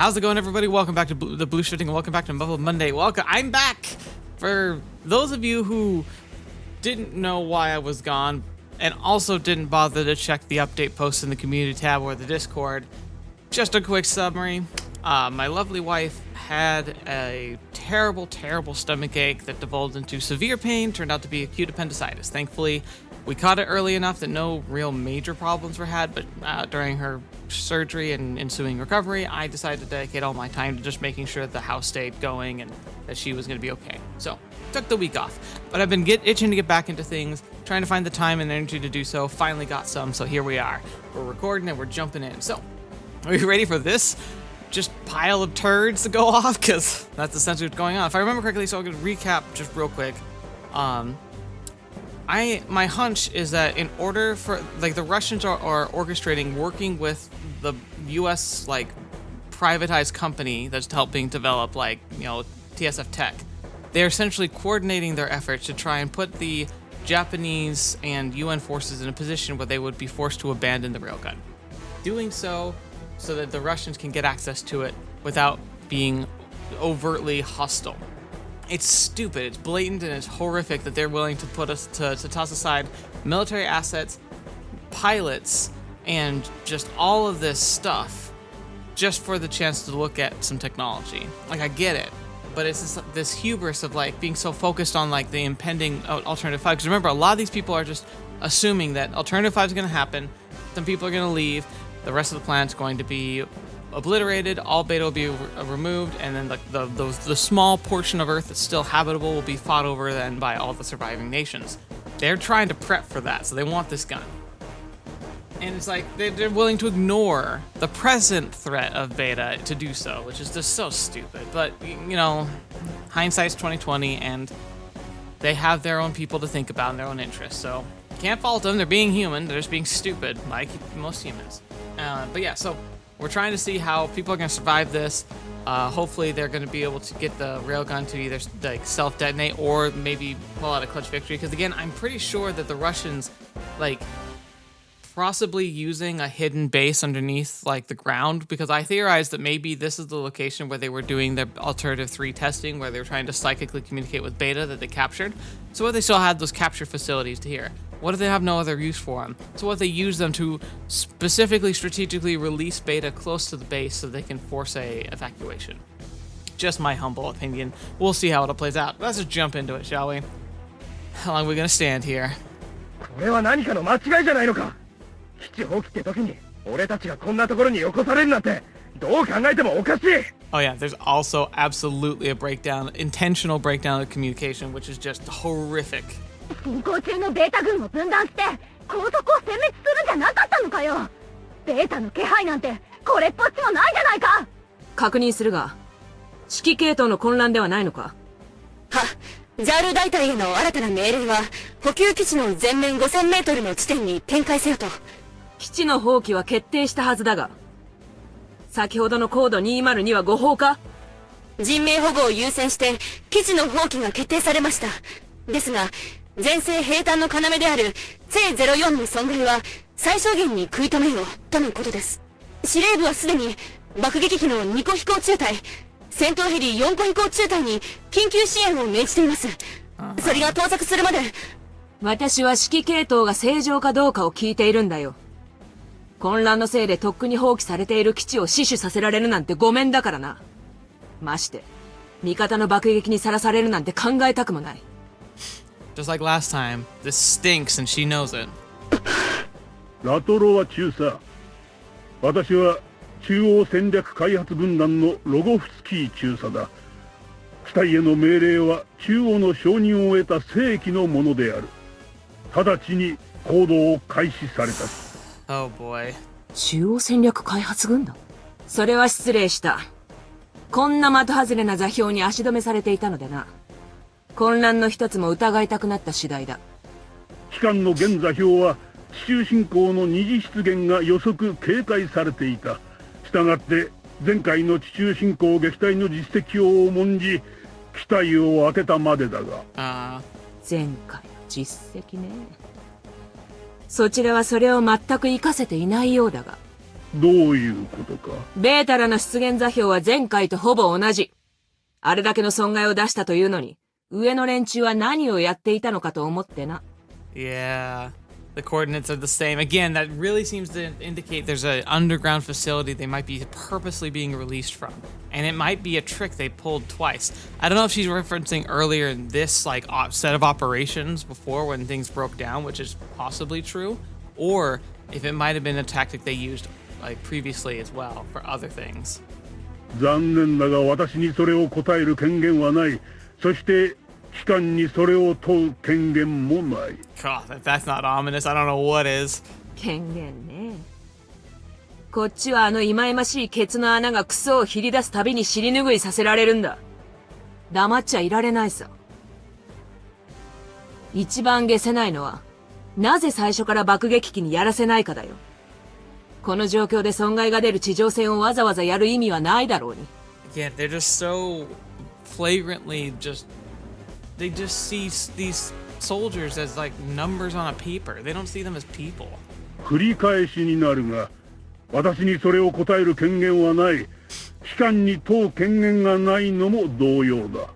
How's it going, everybody? Welcome back to TheBlueShifting and welcome back to Muv-Luv Monday. Welcome. I'm back. For those of you who didn't know why I was gone and also didn't bother to check the update post in the community tab or the Discord, just a quick summary. My lovely wife had a terrible stomach ache that devolved into severe pain, turned out to be acute appendicitis. Thankfully, we caught it early enough that no real major problems were had, but during her surgery and ensuing recovery, I decided to dedicate all my time to just making sure the house stayed going and that she was going to be okay. So, took the week off. But I've been itching to get back into things, trying to find the time and energy to do so. Finally got some, so here we are. We're recording and we're jumping in. So, are you ready for this? Just pile of turds to go off? Because that's essentially what's going on. If I remember correctly, so I'm going to recap just real quick. My hunch is that in order for, like, the Russians are orchestrating working with the U.S., like, privatized company that's helping develop, like, you know, TSF Tech. They're essentially coordinating their efforts to try and put the Japanese and UN forces in a position where they would be forced to abandon the Railgun. Doing so that the Russians can get access to it without being overtly hostile. It's stupid, it's blatant, and it's horrific that they're willing to put us to toss aside military assets, pilots, and just all of this stuff just for the chance to look at some technology. Like, I get it, but it's this hubris of, like, being so focused on, like, the impending Alternative 5. Because remember, a lot of these people are just assuming that Alternative 5 is going to happen, some people are going to leave, the rest of the planet's going to be obliterated, all beta will be removed, and then the small portion of Earth that's still habitable will be fought over then by all the surviving nations. They're trying to prep for that, so they want this gun. And it's like, they're willing to ignore the present threat of beta to do so, which is just so stupid. But, you know, hindsight's 2020, and they have their own people to think about and their own interests, so can't fault them. They're being human, they're just being stupid, like most humans. But yeah, so we're trying to see how people are going to survive this. Hopefully they're going to be able to get the railgun to either, like, self-detonate or maybe pull out a clutch victory. Because again, I'm pretty sure that the Russians, like, possibly using a hidden base underneath, like, the ground, because I theorized that maybe this is the location where they were doing their Alternative 3 testing, where they were trying to psychically communicate with beta that they captured. So what, they still had those capture facilities to here. What if they have no other use for them? So what, they use them to specifically, strategically release beta close to the base so they can force a evacuation. Just my humble opinion. We'll see how it all plays out. Let's just jump into it, shall we? How long are we gonna stand here? Oh yeah, there's also absolutely a breakdown, intentional breakdown of communication, which is just horrific. 進行中のベータ軍を分断して高速を殲滅するんじゃなかったのかよ。ベータの気配なんてこれっぽっちもないじゃないか。確認するが、指揮系統の混乱ではないのか。ジャール大隊への新たな命令は補給基地の前面5000メートルの地点に展開せよと。基地の放棄は決定したはずだが、先ほどのコード202は誤報か。人命保護を優先して基地の放棄が決定されました。ですが前線兵站の要である C04 の損害は最小限に食い止めようとのことです。司令部はすでに爆撃機の2個飛行中隊、戦闘ヘリ4個飛行中隊に緊急支援を命じています。それが到着するまで。私は指揮系統が正常かどうかを聞いているんだよ。混乱のせいでとっくに放棄されている基地を死守させられるなんてごめんだからな。まして味方の爆撃にさらされるなんて考えたくもない。Just like last time, this stinks and she knows it. ラトロは中佐。私は中央戦略開発軍団のロゴフスキー中佐だ。機体への命令は中央の承認を得た正規のものである。直ちに行動を開始された。Oh boy. 中央戦略開発軍団？それは失礼した。こんな的外れな座標に足止めされていたのでな。混乱の一つも疑いたくなった次第だ。機関の現座標は地中侵攻の二次出現が予測警戒されていた。したがって前回の地中侵攻撃退の実績を重んじ機体を当てたまでだが。前回の実績ね。そちらはそれを全く活かせていないようだが。どういうことか。ベータらの出現座標は前回とほぼ同じ。あれだけの損害を出したというのに、上の連中は何をやっていたのかと思ってな。Yeah, the coordinates are the same. Again, that really seems to indicate there's an underground facility they might be purposely being released from. And it might be a trick they pulled twice. I don't know if she's referencing earlier in this like set of operations before when things broke down, which is possibly true, or if it might have been a tactic they used like previously as well for other things. 残念だが私にそれを答える権限はない。そして機関にそれを問う権限もない。God, if that's not ominous, I don't know what is. 権限ね。こっちはあの忌々しいケツの穴がクソをひり出すたびに尻拭いさせられるんだ。黙っちゃいられないさ。一番解せないのは、なぜ最初から爆撃機にやらせないかだよ。この状況で損害が出る地上戦をわざわざやる意味はないだろうに。Yeah, they're just so flagrantly they just see these soldiers as like numbers on a paper. They don't see them as people. 繰り返しになるが、私にそれを答える権限はない。機関に問う権限がないのも同様だ。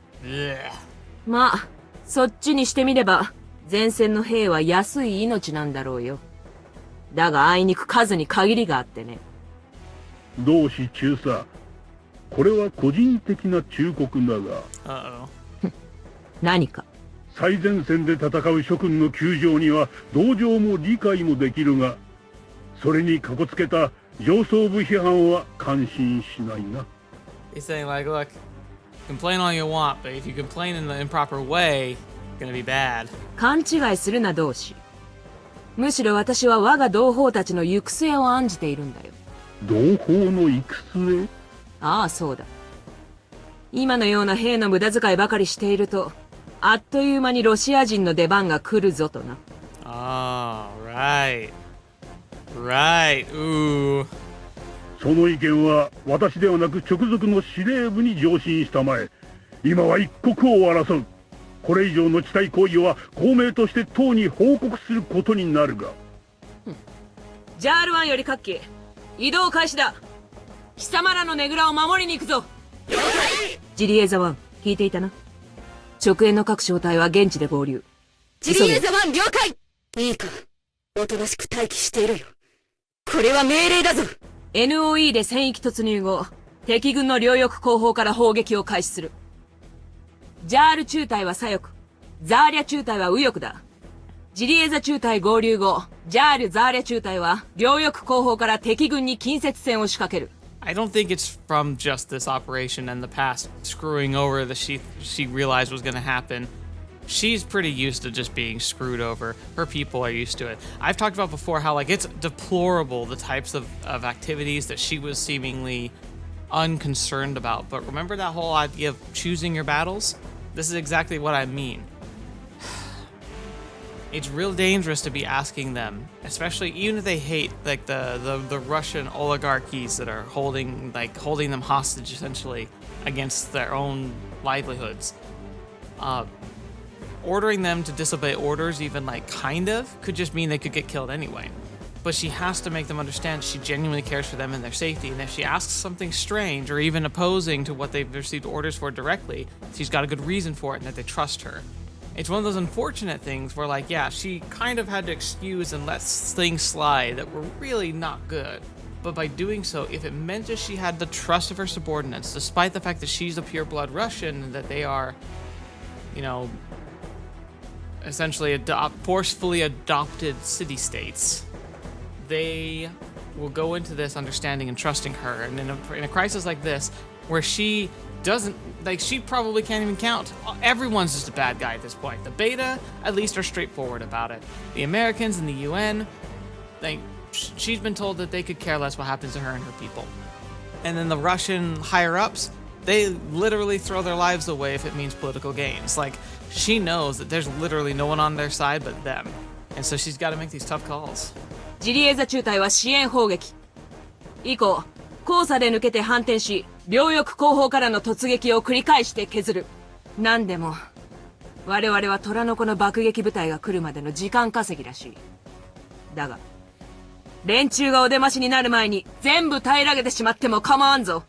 まあ、そっちにしてみれば、前線の兵は安い命なんだろうよ。だがあいにく数に限りがあってね。同志中佐、これは個人的な忠告だが。Uh-oh. 何か。最前線で戦う諸君の窮状には同情も理解もできるが、それにかこつけた上層部批判は感心しないな。He's saying like, look, complain all you want, but if you complain in the improper way, it's gonna be bad. 勘違いするな同志。むしろ私は我が同胞たちの行く末を案じているんだよ。同胞の行く末？ああ、そうだ。今のような兵の無駄遣いばかりしていると、あっという間にロシア人の出番が来るぞとな。Oh, right. Right. Ooh. その意見は私ではなく直属の司令部に上申したまえ。今は一刻を争う。これ以上の地対行為は公明として党に報告することになるが。ジャール1より各機、移動開始だ。貴様らのねぐらを守りに行くぞ。ジリエザ1、聞いていたな。直縁の各小隊は現地で合流。ジリエザ1了解。いいか、おとなしく待機しているよ。これは命令だぞ。 NOE で戦域突入後、敵軍の両翼後方から砲撃を開始する。ジャール中隊は左翼、ザーリャ中隊は右翼だ。ジリエザ中隊合流後、ジャール・ザーリャ中隊は両翼後方から敵軍に近接戦を仕掛ける。I don't think it's from just this operation and the past screwing over that she realized was going to happen. She's pretty used to just being screwed over. Her people are used to it. I've talked about before how like it's deplorable the types of activities that she was seemingly unconcerned about. But remember that whole idea of choosing your battles? This is exactly what I mean. It's real dangerous to be asking them, especially even if they hate like the Russian oligarchies that are holding them hostage essentially against their own livelihoods. Ordering them to disobey orders, even like kind of, could just mean they could get killed anyway. But she has to make them understand she genuinely cares for them and their safety, and if she asks something strange or even opposing to what they've received orders for directly, she's got a good reason for it and that they trust her. It's one of those unfortunate things where like, yeah, she kind of had to excuse and let things slide that were really not good. But by doing so, if it meant that she had the trust of her subordinates, despite the fact that she's a pure-blood Russian and that they are, you know, essentially forcefully adopted city-states, they will go into this understanding and trusting her. And in a crisis like this, where she doesn't, like, she probably can't even count. Everyone's just a bad guy at this point. The Beta, at least, are straightforward about it. The Americans and the UN, she's been told that they could care less what happens to her and her people. And then the Russian higher-ups, they literally throw their lives away if it means political gains. Like, she knows that there's literally no one on their side but them. And so she's got to make these tough calls. ジリエザ中隊は支援砲撃。以降、交差で抜けて反転し、両翼後方からの突撃を繰り返して削る。なんでも、我々は虎の子の爆撃部隊が来るまでの時間稼ぎらしい。だが、連中がお出ましになる前に全部平らげてしまっても構わんぞ。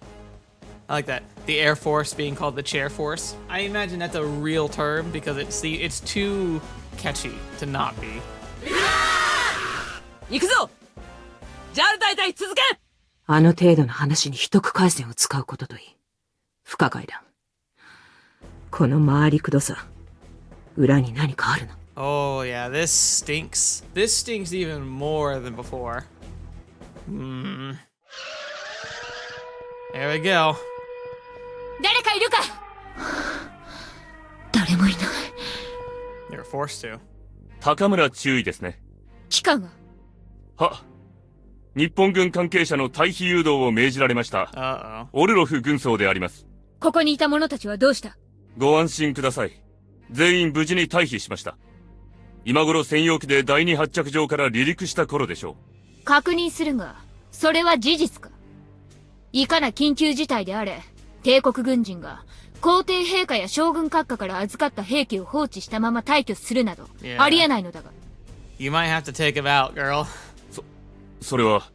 I like that. The Air Force being called the Chair Force. I imagine that's a real term because it's too catchy to not be. 行くぞ。ジャル大隊続け。あの程度の話に秘匿回線を使うことといい。不可解だ。この回りくどさ、裏に何かあるな。Oh yeah, this stinks. This stinks even more than before. There we go. 誰かいるか。誰もいない。You're forced to. 高村中尉ですね。機関は。は、日本軍関係者の退避誘導を命じられました。Uh-oh. オルロフ軍曹であります。ここにいた者たちはどうした。ご安心ください。全員無事に退避しました。今頃専用機で第二発着場から離陸した頃でしょう。確認するが、それは事実か。いかな緊急事態であれ、帝国軍人が皇帝陛下や将軍閣下から預かった兵器を放置したまま退去するなど、ありえないのだが。You might have to take him out, girl. それは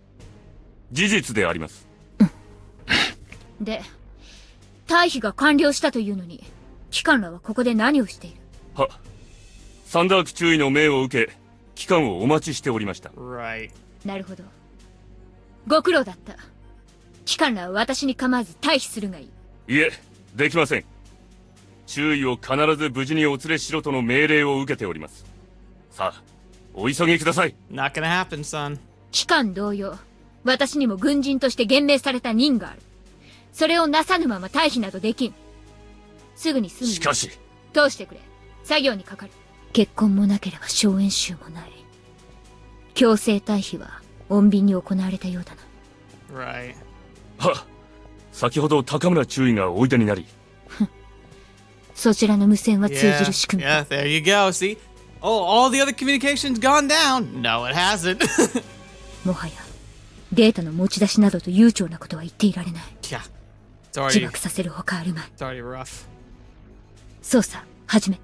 事実であります。で、退避が完了したというのに、機関らはここで何をしている。は、サンダーク中尉の命を受け、機関をお待ちしておりました。Right. なるほど。ご苦労だった。機関らは私に構わず退避するがいい。いえ、できません。中尉を必ず無事にお連れしろとの命令を受けております。さあ、お急ぎください。Not gonna happen, son. 機関同様、私にも軍人として厳命された任がある。それをなさぬまま退避などできん。すぐに済む。しかし。通してくれ。作業にかかる。結婚もなければ小演習もない。強制退避は穏便に行われたようだな。Right. は、先ほど高村中尉がおいでになり。そちらの無線は通じる仕組み。Yeah, there you go. See? Oh, all the other communication's gone down. No, it hasn't. もはや、データの持ち出しなどと悠長なことは言っていられない。Yeah. 自爆させるほかあるまい。It's already rough. 操作、始め。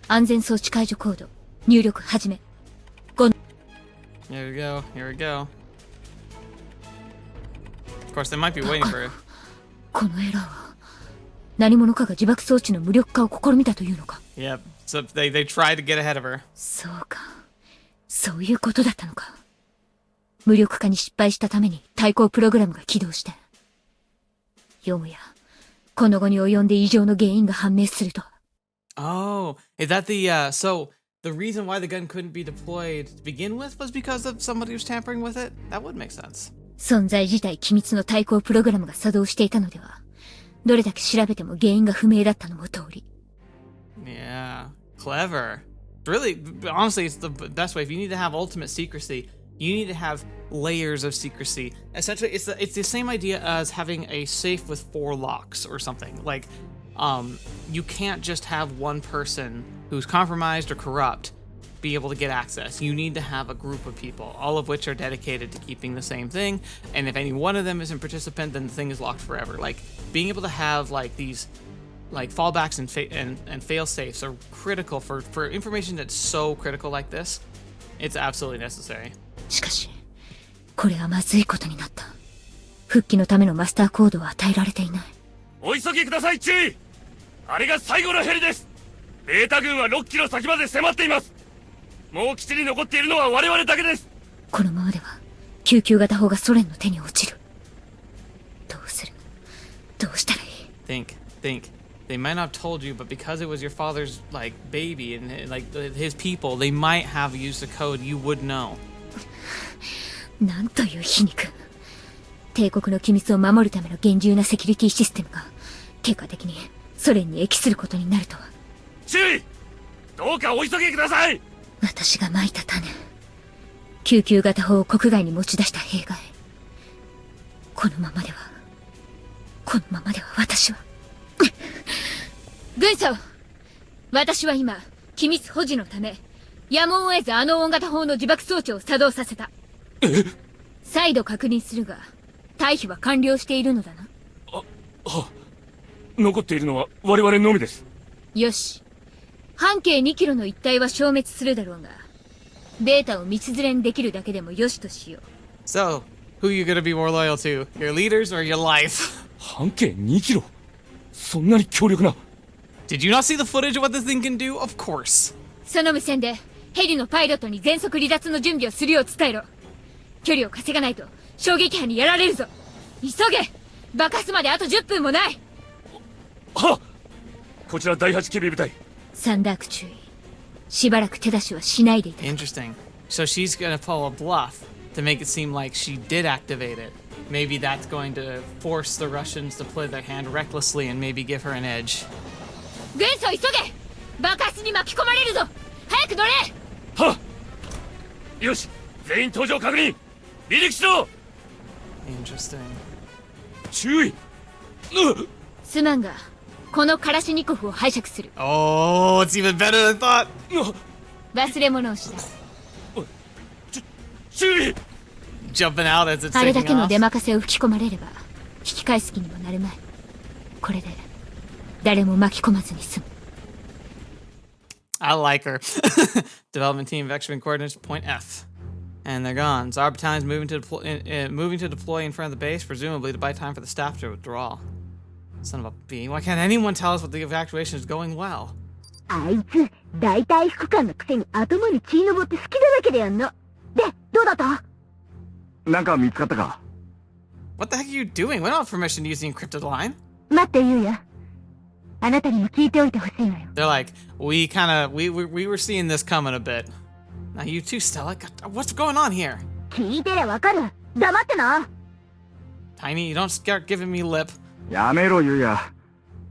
安全装置解除コード、入力始め。Here we go. Here we go. Of course, they might be waiting for it. このエラーは、何者かが自爆装置の無力化を試みたというのか。Yep. So they tried to get ahead of her. そうか。そういうことだったのか。無力化に失敗したために対抗プログラムが起動した。よもや、この後に及んで異常の原因が判明すると。Oh, is that so the reason why the gun couldn't be deployed to begin with was because of somebody who was tampering with it? That would make sense. 存在自体機密の対抗プログラムが作動していたのでは、どれだけ調べても原因が不明だったのも通り。Yeah, clever. Really, honestly, it's the best way. If you need to have ultimate secrecy, you need to have layers of secrecy. Essentially, it's the same idea as having a safe with 4 locks or something. Like, you can't just have one person who's compromised or corrupt be able to get access. You need to have a group of people, all of which are dedicated to keeping the same thing. And if any one of them isn't participant, then the thing is locked forever. Like, being able to have like these like fallbacks and fail safes are critical for information that's so critical like this. It's absolutely necessary. しかし、これはまずいことになった。復帰のためのマスターコードは与えられていない。お急ぎください、注意。あれが最後のヘリです。ベータ軍は6キロ先まで迫っています。もう基地に残っているのは我々だけです。このままでは救急型砲がソ連の手に落ちる。どうする？どうしたらいい？ Think. They might not have told you, but because it was your father's like baby and like his people, they might have used a code you would know. なんという皮肉。帝国の機密を守るための厳重なセキュリティシステムが結果的にソ連に帰することになるとは。注意！どうかお急ぎください。私が蒔いた種。救急型砲を国外に持ち出した弊害。このままでは私は。軍曹！私は今、機密保持のため、やむを得ずあの大型砲の自爆装置を作動させた。再度確認するが、退避は完了しているのだな。残っているのは我々のみです。よし。半径2キロの一帯は消滅するだろうが、ベータを道連れにできるだけでもよしとしよう。 So, who are you gonna be more loyal to? Your leaders or your life? 半径2キロそんなに強力な。 Did you not see the footage of what this thing can do? Of course. その無線でヘリのパイロットに全速離脱の準備をするよう伝えろ。距離を稼がないと衝撃波にやられるぞ。急げ。爆発まであと10分もない。はっ。こちら第8警備部隊。サンダーク注意。しばらく手出しはしないでいた。 Interesting. So she's gonna pull a bluff to make it seem like she did activate it. Maybe that's going to force the Russians to play their hand recklessly and maybe give her an edge. 軍曹急げ。爆発に巻き込まれるぞ。早く乗れ。はっ。よし、全員搭乗確認。離陸しろ。 Interesting. 注意。すまんがこのカラシニコフを拝借する。 Oh, it's even better than thought. 忘れ物をした。注意。 Jumping out as it's あれだ taking けの off. 出任せを吹き込まれれば引き返す気にもなるまい。これで誰も巻き込まずに済む。 I like her. Development team vectoring coordinates point F. And they're gone. Tsar battalion's moving to deploy in front of the base, presumably to buy time for the staff to withdraw. Son of a bee. Why can't anyone tell us what the evacuation is going well? あいつ大体副官のくせに頭に血のぼって好きだらけでやんの。でどうだった？なんか見つかったか？ What the heck are you doing? We don't have permission to use the encrypted line. 待ってユウヤ、あなたにも聞いておいてほしいわよ。 They're like, we were seeing this coming a bit. Now you too, Stella. What's going on here? 聞いてりゃわかる。黙ってな。 Tiny, you don't start giving me lip. やめろユウヤ。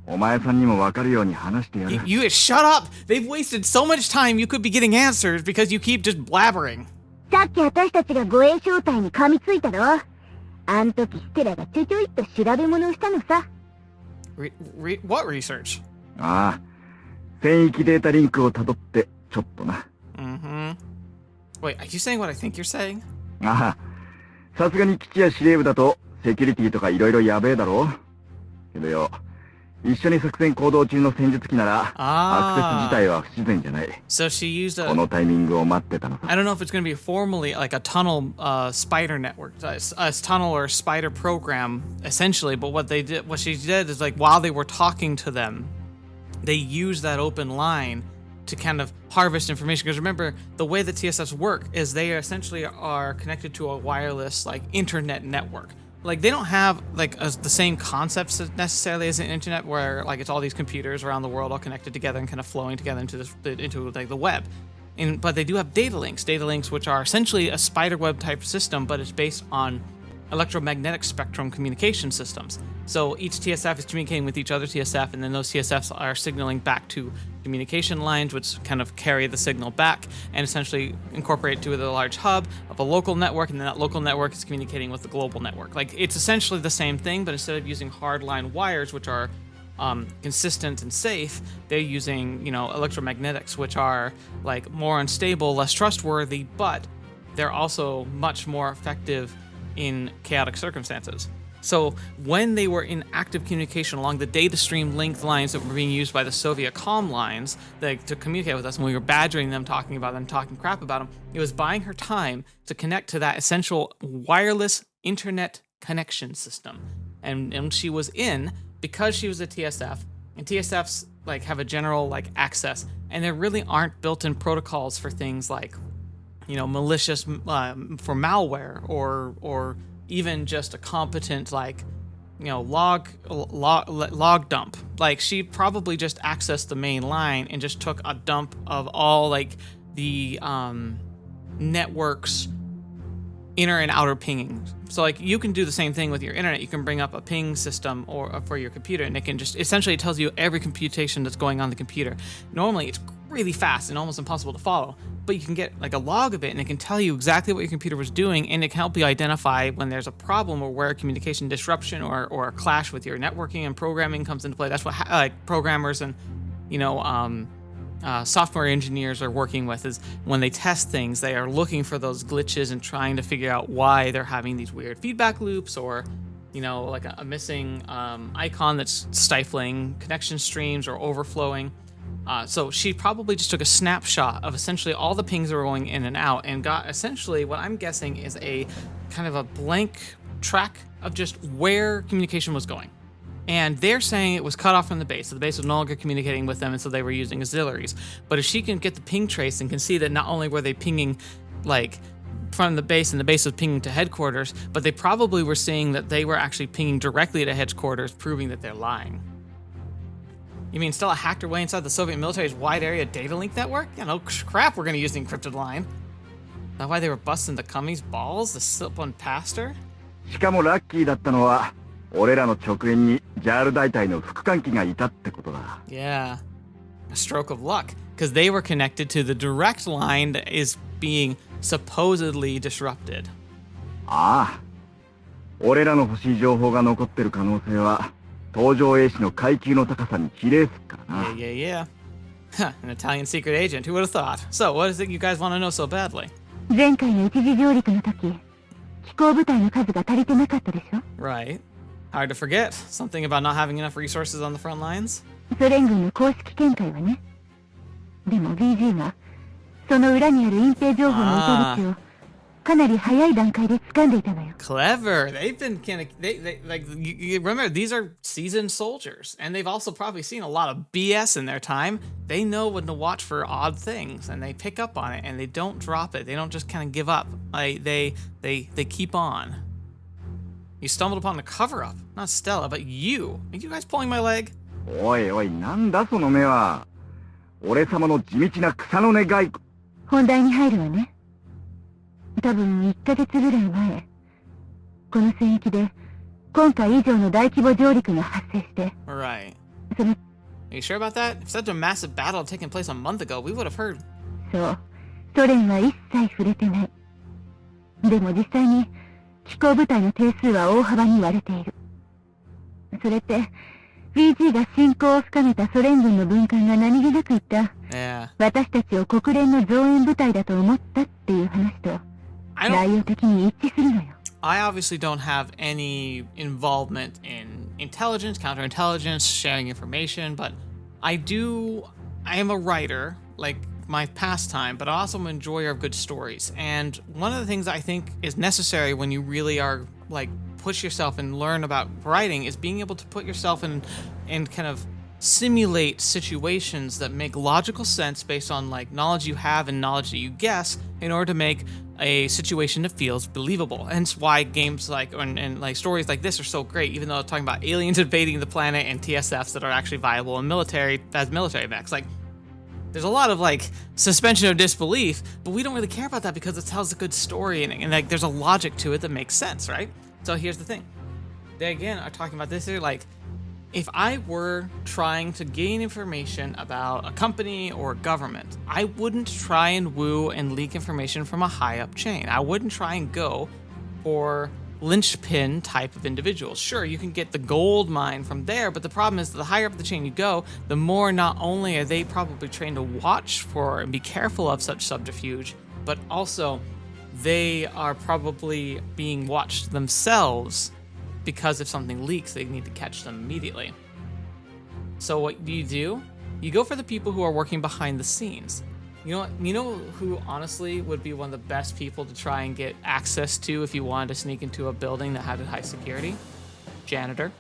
お前さんにもわかるように話してやる。 You shut up! They've wasted so much time you could be getting answers because you keep just blabbering. さっき私たちが護衛小隊に噛みついたろ。あん時ステラがちょちょいっと調べ物をしたのさ。What research? ああ、戦域データリンクをたどってちょっとな。Mm-hmm. Wait, are you saying what I think you're saying? ああ、さすがに基地や司令部だとセキュリティとか色々やべえだろ。けどよ、一緒に作戦行動中の戦術機ならアクセス自体は不自然じゃない。 So she used このタイミングを待ってたのさ。 I don't know if it's going to be formally like a tunnel spider network, a tunnel or spider program essentially, but what she did is like while they were talking to them, they used that open line to kind of harvest information. Because remember, the way that TSFs work is they essentially are connected to a wireless like internet network. Like they don't have like the same concepts necessarily as an internet, where like it's all these computers around the world all connected together and kind of flowing together into like the web. But they do have data links, which are essentially a spider web type system, but it's based on electromagnetic spectrum communication systems. So each TSF is communicating with each other TSF, and then those TSFs are signaling back to communication lines, which kind of carry the signal back and essentially incorporate to the large hub of a local network, and then that local network is communicating with the global network. Like it's essentially the same thing, but instead of using hardline wires, which are consistent and safe, they're using, electromagnetics, which are like more unstable, less trustworthy, but they're also much more effective in chaotic circumstances. So when they were in active communication along the data stream length lines that were being used by the Soviet comm lines to communicate with us, when we were badgering them, talking about them, talking crap about them, it was buying her time to connect to that essential wireless internet connection system. And she was in, because she was a TSF, and TSFs like have a general like access, and there really aren't built-in protocols for things like, malicious for malware or even just a competent log dump. Like she probably just accessed the main line and just took a dump of all like the network's inner and outer pinging. So like you can do the same thing with your internet. You can bring up a ping system or for your computer, and it can just essentially tells you every computation that's going on the computer. Normally it's really fast and almost impossible to follow, but you can get like a log of it, and it can tell you exactly what your computer was doing, and it can help you identify when there's a problem or where a communication disruption or a clash with your networking and programming comes into play. That's what programmers and software engineers are working with, is when they test things, they are looking for those glitches and trying to figure out why they're having these weird feedback loops, or like a missing icon that's stifling connection streams or overflowing. So she probably just took a snapshot of essentially all the pings that were going in and out and got essentially what I'm guessing is a kind of a blank track of just where communication was going. And they're saying it was cut off from the base, so the base was no longer communicating with them, and so they were using auxiliaries. But if she can get the ping trace and can see that not only were they pinging like from the base and the base was pinging to headquarters, but they probably were seeing that they were actually pinging directly to headquarters, proving that they're lying. You mean Stella hacked her way inside the Soviet military's wide area data link network? Yeah, no crap, we're gonna use the encrypted line. Is that why they were busting the Cummings balls to slip one past her? しかもラッキーだったのは、俺らの直縁にジャール大隊の副官機がいたってことだ。Yeah, a stroke of luck, because they were connected to the direct line that is being supposedly disrupted. ああ、俺らの欲しい情報が残ってる可能性は、搭乗衛士の階級の高さに比例すっからな。Yeah. Huh, an Italian secret agent, who would have thought? So, what is it you guys want to know so badly? 前回の一時上陸の時、飛行部隊の数が足りてなかったでしょ？ Right. Hard to forget. Something about not having enough resources on the front lines? ソ連軍の公式見解はね。でも BG がその裏にある隠蔽情報の糸口をかなり早い段階で掴んでいたのよ。 Clever. They've been they like you remember these are seasoned soldiers, and they've also probably seen a lot of BS in their time. They know when to watch for odd things, and they pick up on it, and they don't drop it. They don't just kind of give up. They keep on. You stumbled upon the cover-up, not Stella, but you. Are you guys pulling my leg? おいおい、なんだその目は。俺様の地道な草の根外交。本題に入るわね。多分1ヶ月ぐらい前、この戦域で今回以上の大規模上陸が発生して。Right. その Are you sure about that? If such a massive battle had taken place a month ago, we would have heard. そう、ソ連は一切触れてない。でも実際に機構部隊の定数は大幅に割れている。それって BG が侵攻を深めたソ連軍の軍艦が何気なく言った、私たちを国連の増援部隊だと思ったっていう話と内容的に一致するのよ。I obviously don't have any involvement in intelligence, counterintelligence, sharing information, but I am a writer, like my pastime, but I also am an enjoyer of good stories. And one of the things I think is necessary when you really are like push yourself and learn about writing is being able to put yourself in and kind of simulate situations that make logical sense based on like knowledge you have and knowledge that you guess in order to make a situation that feels believable. Hence why games like and like stories like this are so great, even though I'm talking about aliens invading the planet and TSFs that are actually viable in military mechs. Like there's a lot of like suspension of disbelief, but we don't really care about that because it tells a good story and like there's a logic to it that makes sense, right? So here's the thing. They again are talking about this here, like if I were trying to gain information about a company or a government, I wouldn't try and woo and leak information from a high up chain. I wouldn't try and go for linchpin type of individuals. Sure, you can get the gold mine from there, but the problem is that the higher up the chain you go, the more not only are they probably trained to watch for and be careful of such subterfuge, but also they are probably being watched themselves because if something leaks, they need to catch them immediately. So what do? You go for the people who are working behind the scenes. You know who honestly would be one of the best people to try and get access to if you wanted to sneak into a building that had high security? Janitor.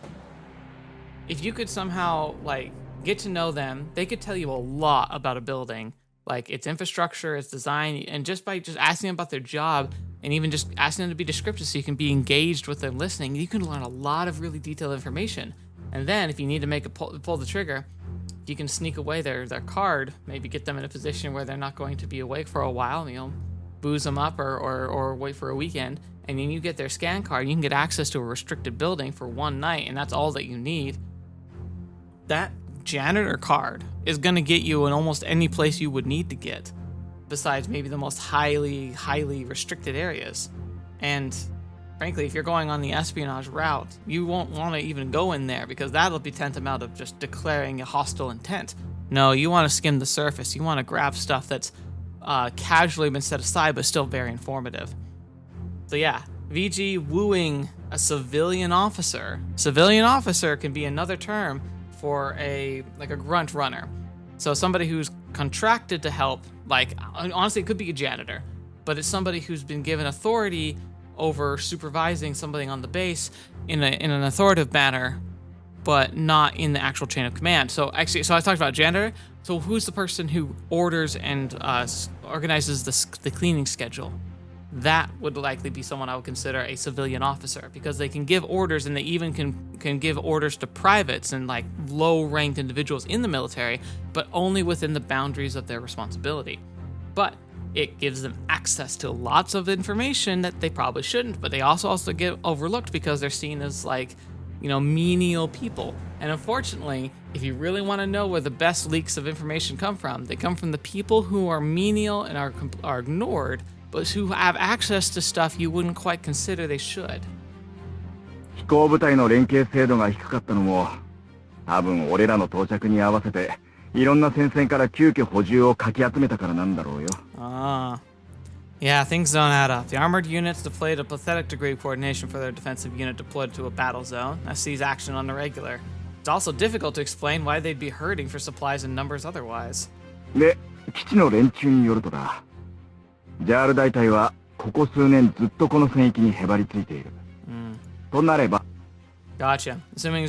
If you could somehow like get to know them, they could tell you a lot about a building, like its infrastructure, its design, and just by just asking them about their job and even just asking them to be descriptive so you can be engaged with them listening, you can learn a lot of really detailed information. And then if you need to make a pull the trigger, you can sneak away their card, maybe get them in a position where they're not going to be awake for a while, booze them up or wait for a weekend, and then you get their scan card, you can get access to a restricted building for one night, and that's all that you need. That janitor card is going to get you in almost any place you would need to get, besides maybe the most highly restricted areas. And frankly, if you're going on the espionage route, you won't want to even go in there because that'll be tantamount of just declaring a hostile intent. No, you want to skim the surface. You want to grab stuff that's casually been set aside but still very informative. So yeah, VG wooing a civilian officer. Civilian officer can be another term for a grunt runner. So somebody who's contracted to help, like, honestly, it could be a janitor, but it's somebody who's been given authority over supervising something on the base in an authoritative manner, but not in the actual chain of command. So actually, so I talked about janitor. So who's the person who orders and organizes the cleaning schedule? That would likely be someone I would consider a civilian officer, because they can give orders, and they even can give orders to privates and like low-ranked individuals in the military, but only within the boundaries of their responsibility. But it gives them access to lots of information that they probably shouldn't, but they also get overlooked because they're seen as like, you know, menial people. And unfortunately, if you really want to know where the best leaks of information come from, they come from the people who are menial and are ignored, but who have access to stuff you wouldn't quite consider they should. 飛行部隊の連携精度が低かったのも、多分俺らの到着に合わせて、いろんな戦線から急遽補充をかき集めたからなんだろうよ。Yeah, things don't add up. The armored units displayed a pathetic degree of coordination for their defensive unit deployed to a battle zone that sees action on the regular. It's also difficult to explain why they'd be hurting for supplies and numbers otherwise. で、基地の連中によるとだ。ジャール大隊はここ数年ずっとこの戦域にへばりついている。となれば。Gotcha. Assuming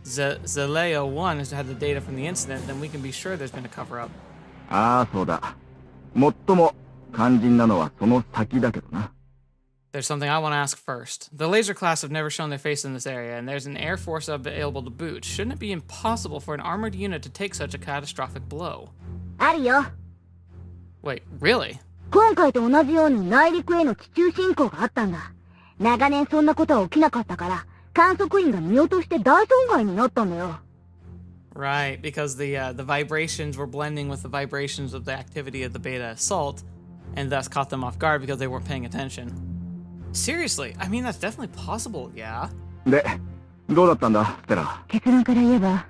Zaleo 1 has had the data from the incident, then we can be sure there's been a cover-up. ああ、そうだ。最も肝心なのはその先だけどな。There's something I want to ask first. The laser class have never shown their face in this area, and there's an air force available to boot. Shouldn't it be impossible for an armored unit to take such a catastrophic blow? あるよ。 Wait, really? 今回と同じように内陸への地中侵攻があったんだ。長年そんなことは起きなかったから、観測員が見落として大損害になったんだよ。Right, because the vibrations were blending with the vibrations of the activity of the beta assault, and thus caught them off guard because they weren't paying attention. Seriously, I mean, that's definitely possible, yeah? で、どうだったんだ、ステラ。結論から言えば、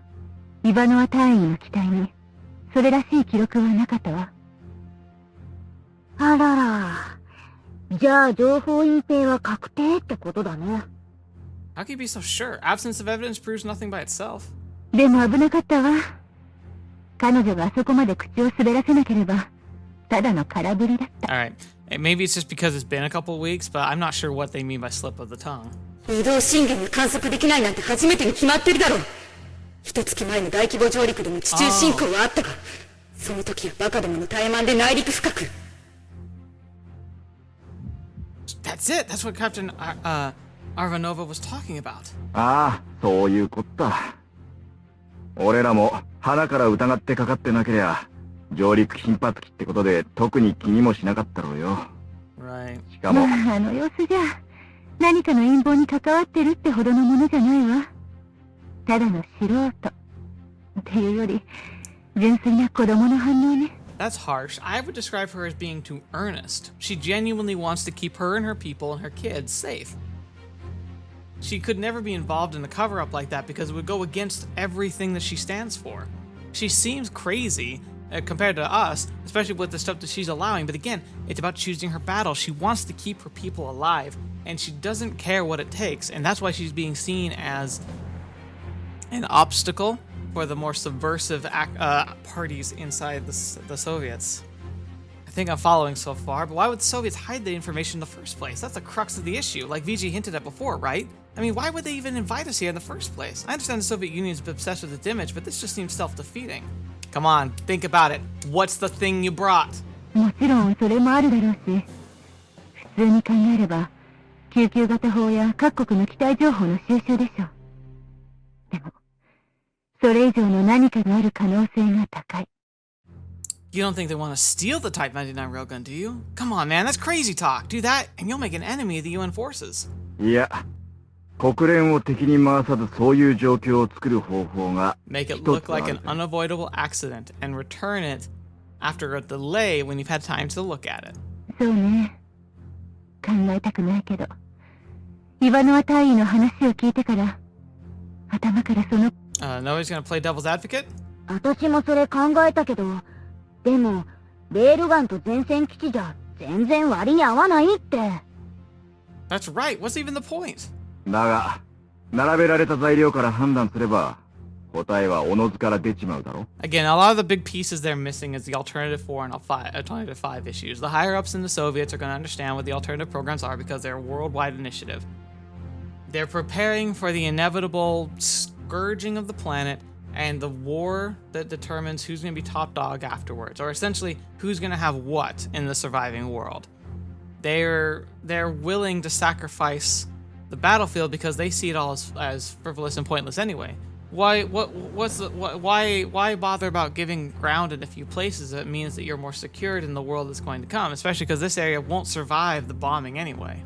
イバノア隊員の機体に、それらしい記録はなかったわ。あらら。じゃあ情報隠蔽は確定ってことだね。How can you be so sure? Absence of evidence proves nothing by itself. でも危なかったわ。彼女があそこまで口を滑らせなければ、ただの空振りだった。Alright, maybe it's just because it's been a couple weeks, but I'm not sure what they mean by slip of the tongue. 移動震源が観測できないなんて初めてに決まってるだろう。一月前の大規模上陸でも地中侵攻はあったが、その時はバカどもの怠慢で内陸深く。That's it. That's what Captain Arvanova was talking about. ああ、そういうこった。俺らも鼻から疑ってかかってなけりゃ、上陸頻発期ってことで特に気にもしなかったろうよ。Right. しかも、まあ、あの様子じゃ何かの陰謀に関わってるってほどのものじゃないわ。ただの素人っていうより純粋な子供の反応ね。That's harsh. I would describe her as being too earnest. She genuinely wants to keep her and her people and her kids safe. She could never be involved in a cover-up like that because it would go against everything that she stands for. She seems crazy compared to us, especially with the stuff that she's allowing. But again, it's about choosing her battle. She wants to keep her people alive, and she doesn't care what it takes. And that's why she's being seen as an obstacle for the more subversive parties inside the Soviets. I think I'm following so far, but why would the Soviets hide the information in the first place? That's the crux of the issue, like VG hinted at before, right? I mean, why would they even invite us here in the first place? I understand the Soviet Union's obsessed with its image, but this just seems self-defeating. Come on, think about it. What's the thing you brought? もちろんそれもあるだろうし、普通に考えれば救急型砲や各国の機体情報の収集でしょう。でもそれ以上の何かがある可能性が高い。You don't think they want to steal the Type 99 railgun, do you? Come on, man, that's crazy talk. Do that, and you'll make an enemy of the UN forces. いや、国連を敵に回さずそういう状況を作る方法が Make it look like an unavoidable accident and return it after a delay when you've had time to look at it. そうね。考えたくないけど、イバノア大尉の話を聞いてから頭からその。Nobody's gonna play devil's advocate? 私もそれ考えたけど、でもレールガンと前線基地じゃ全然割に合わないって。That's right. What's even the point? だが、並べられた材料から判断すれば、答えはおのずから出ちまうだろ。 Again, a lot of the big pieces they're missing is the Alternative 4 and Alternative 5 issues. The higher-ups in the Soviets are going to understand what the alternative programs are because they're a worldwide initiative. They're preparing for the inevitable scourging of the planet and the war that determines who's going to be top dog afterwards, or essentially who's going to have what in the surviving world. They're willing to sacrifice the battlefield because they see it all as frivolous and pointless anyway. Why bother about giving ground in a few places? It means that you're more secured in the world that's going to come, especially because this area won't survive the bombing anyway.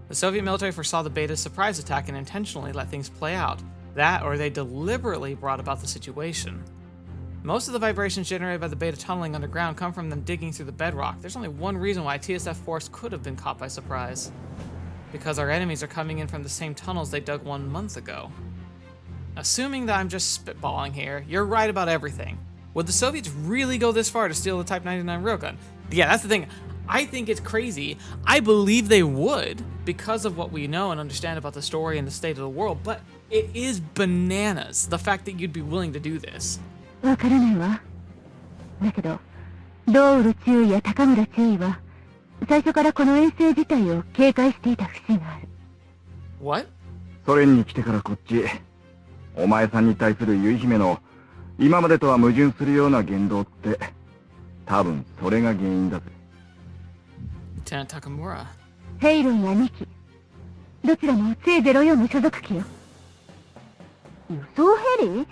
The Soviet military foresaw the Beta's surprise attack and intentionally let things play out. That, or they deliberately brought about the situation. Most of the vibrations generated by the Beta tunneling underground come from them digging through the bedrock. There's only one reason why TSF Force could have been caught by surprise. Because our enemies are coming in from the same tunnels they dug 1 month ago. Assuming that I'm just spitballing here, you're right about everything. Would the Soviets really go this far to steal the Type 99 railgun? Yeah, that's the thing. I think it's crazy. I believe they would, because of what we know and understand about the story and the state of the world, but it is bananas, the fact that you'd be willing to do this. わからないわ。だけど、ドウル中尉や高村中尉は、最初からこの衛星自体を警戒していた節がある。What? ソ連に来てからこっち、お前さんに対する結姫の今までとは矛盾するような言動って、多分それが原因だぜ。Lieutenant Takamura. ヘイロンやニキ、どちらも C04 の所属機よ。輸送ヘリ？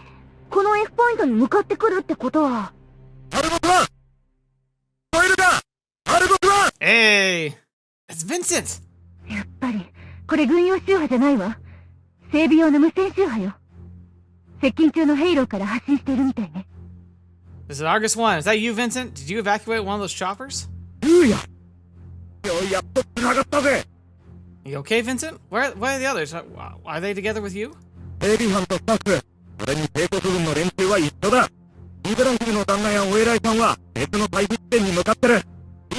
この F ポイントに向かってくるってことは。アルゴトワン！聞こえるか？アルゴトワン！ Hey! It's Vincent! やっぱり、これ軍用周波じゃないわ。整備用の無線周波よ。接近中のヘイローから発信しているみたいね。This is Argus 1. Is that you, Vincent? Did you evacuate one of those choppers? Yuuya! やっと繋がったぜ！ You okay, Vincent? Where are the others? Are they together with you? 警備班とスタッフ、それに帝国軍の連中は一緒だ。イブラヒムの旦那やお偉いさんは別の退避地点に向かってる。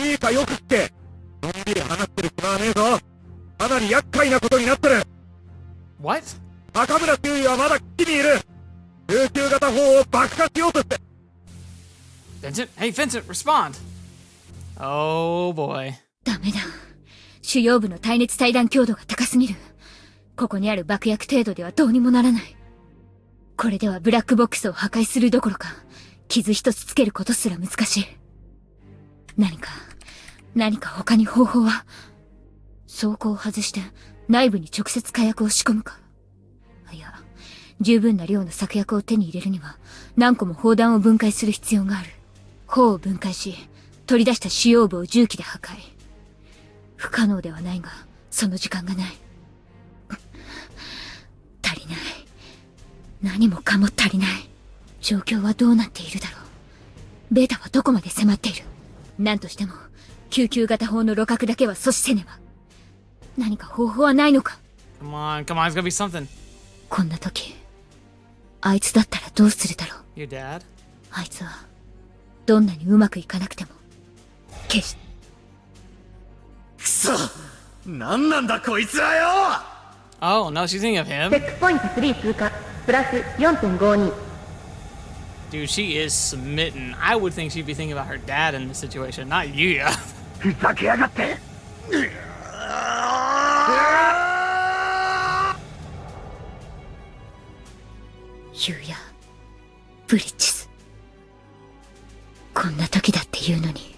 いいかよく聞け。のんびり話してる暇はねえぞ。かなり厄介なことになってる。What? 高村中尉はまだ基地にいる。空中型砲を爆破しようとして。Vincent? Hey, Vincent, respond! Oh, boy. ダメだ。主要部の耐熱対弾強度が高すぎる。ここにある爆薬程度ではどうにもならない。これではブラックボックスを破壊するどころか、傷一つつけることすら難しい。何か他に方法は？装甲を外して内部に直接火薬を仕込むか。いや、十分な量の策薬を手に入れるには、何個も砲弾を分解する必要がある。砲を分解し、取り出した主要部を重機で破壊。不可能ではないが、その時間がない。足りない。何もかも足りない。状況はどうなっているだろう。ベータはどこまで迫っている。何としても、救急型砲の露獲だけは阻止せねば。何か方法はないのか。Come on, there's gotta be something. こんな時、あいつだったらどうするだろう。Your dad? あいつは、どんなにうまくいかなくても、決して。くそ！何なんだこいつはよ！ Oh, no, she's thinking of him. チェックポイント3通過、プラス 4.52。Dude, she is smitten. I would think she'd be thinking about her dad in this situation, not Yuuya. ふざけやがって。ユーヤ、ブリッジス。こんな時だって言うのに。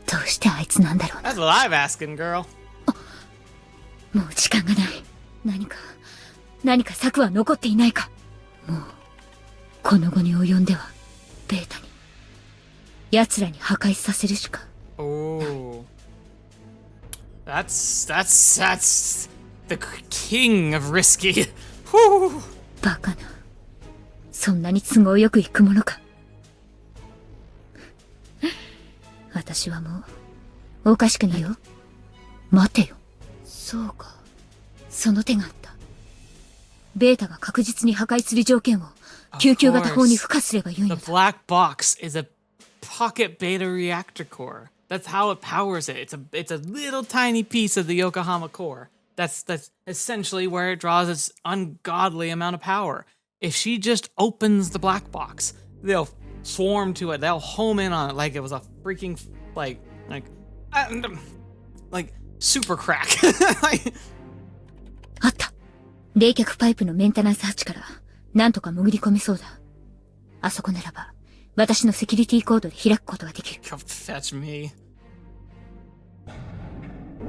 どうしてあいつなんだろうな。That's what I'm asking, girl. もう時間がない。何か策は残っていないか。もう、この後に及んでは、ベータに、奴らに破壊させるしか。Oh. That's the king of risky. Whew. バカな。そんなに都合よくいくものか。私はもう、おかしくないよ。待てよ。そうか。その手があった。ベータが確実に破壊する条件を、救急型砲に付加すればよいのだ。The black box is a pocket beta reactor core. That's how it powers it. It's a little tiny piece of the Yokohama core. That's essentially where it draws its ungodly amount of power. if she just opens the black box, they'll swarm to it. They'll home in on it like it was a freaking like super crack. あった。冷却パイプのメンテナンスハッチからなんとか潜り込めそうだ。あそこならば私のセキュリティコードで開くことができる。Come fetch me.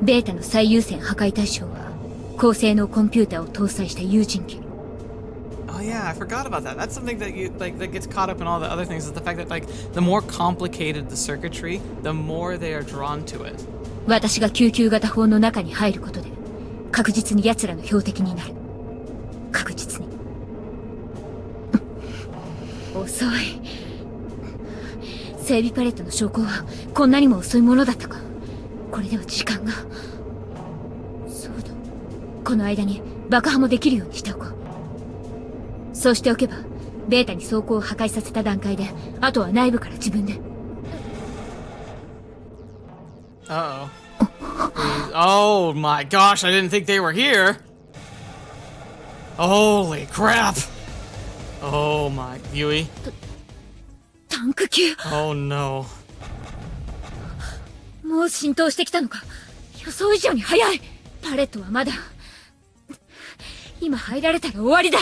ベータの最優先破壊対象は高性能コンピューターを搭載した有人機。Oh yeah, I forgot about that. That's something that you like that gets caught up in all the other things is the fact that like the more complicated the circuitry, the more they are drawn to it. 私が救急型砲の中に入ることで確実に奴らの標的になる。確実に。遅い。整備パレットの証拠はこんなにも遅いものだったか。これでは時間が。そうだ。この間に爆破もできるようにしておこう。そうしておけばベータに装甲を破壊させた段階であとは内部から自分で。Uh-oh. Oh my gosh, I didn't think they were here. Holy crap. Oh my, Yuuya. タンク級。Oh no. もう浸透してきたのか。予想以上に早い。パレットはまだ。今入られたら終わりだ。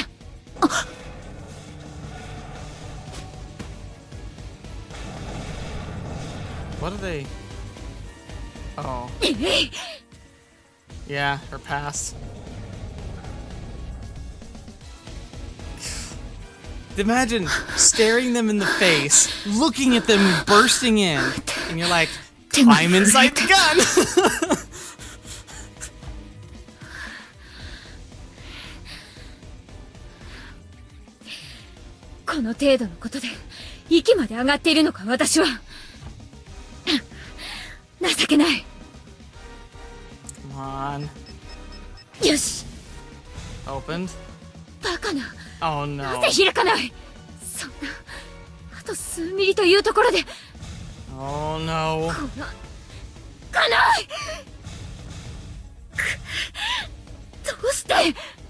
What are they? Oh. Yeah, her pass. Imagine staring them in the face, looking at them bursting in, and you're like, I'm inside the gun! この程度のことで息まで上がっているのか私は。情けない。Come on. よし。Opened. バカな。Oh no. なぜ開かない。そんなあと数ミリというところで。Oh no. かない。どうして。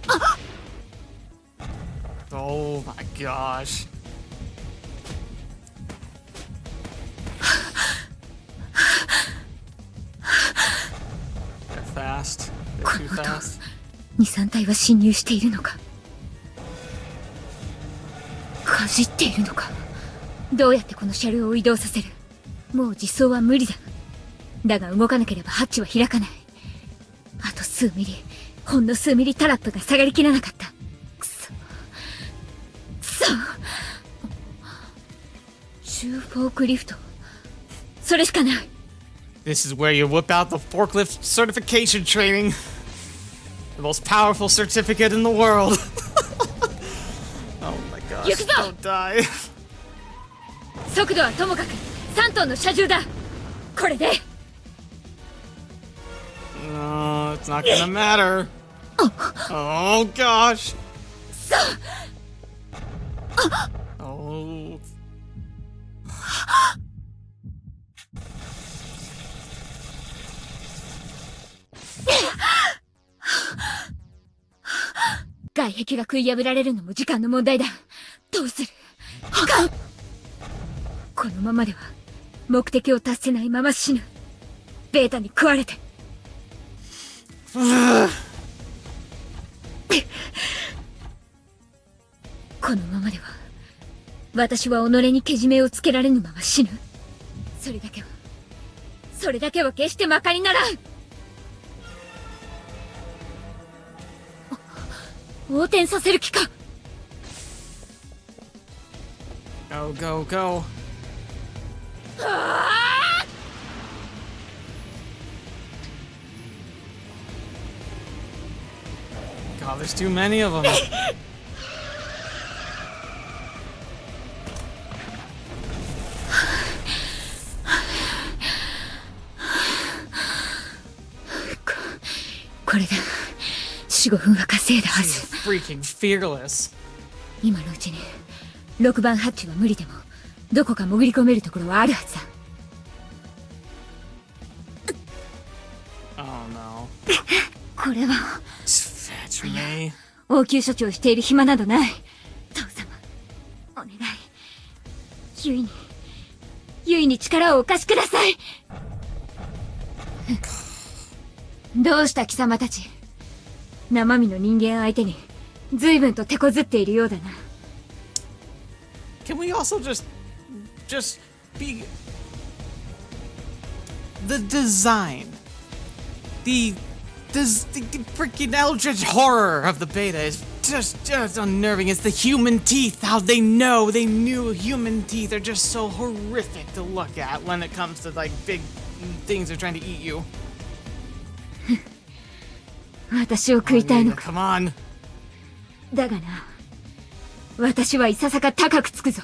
あ。Oh my gosh. They're fast. They're too fast. 2、3体は侵入しているのか。かじっているのか。どうやってこの車両を移動させる。もう実装は無理だ。だが動かなければハッチは開かない。あと数ミリ、ほんの数ミリタラップが下がりきらなかった。くそ。重フォークリフト。それしかない。This is where you whip out the forklift certification training. The most powerful certificate in the world. Oh my gosh, don't die. 速度はともかく3トンの車重だ。これで。No, it's not gonna matter. Oh gosh. Oh. 外壁が食い破られるのも時間の問題だ。どうする。このままでは目的を達せないまま死ぬ。ベータに食われて。このままでは私は己にけじめをつけられぬまま死ぬ。それだけは決して馬鹿にならん。横転させる気か。 Go, go, go. God, there's too many of them. これで4、5分は稼いだはず。 Freaking fearless. 今のうちに6番ハッチは無理でもどこか潜り込めるところはあるはずだ。Oh no. これは Fetch me. 応急処置をしている暇などない。ユイに力をお貸しください。どうした貴様たち。生身の人間相手に随分と手こずっているようだな。Can we also just be the design, the freaking eldritch horror of the beta is just unnerving. It's the human teeth. How they knew human teeth are just so horrific to look at when it comes to like big things that are trying to eat you. 私を食いたいのか。 Come on. だがな、私はいささか高くつくぞ。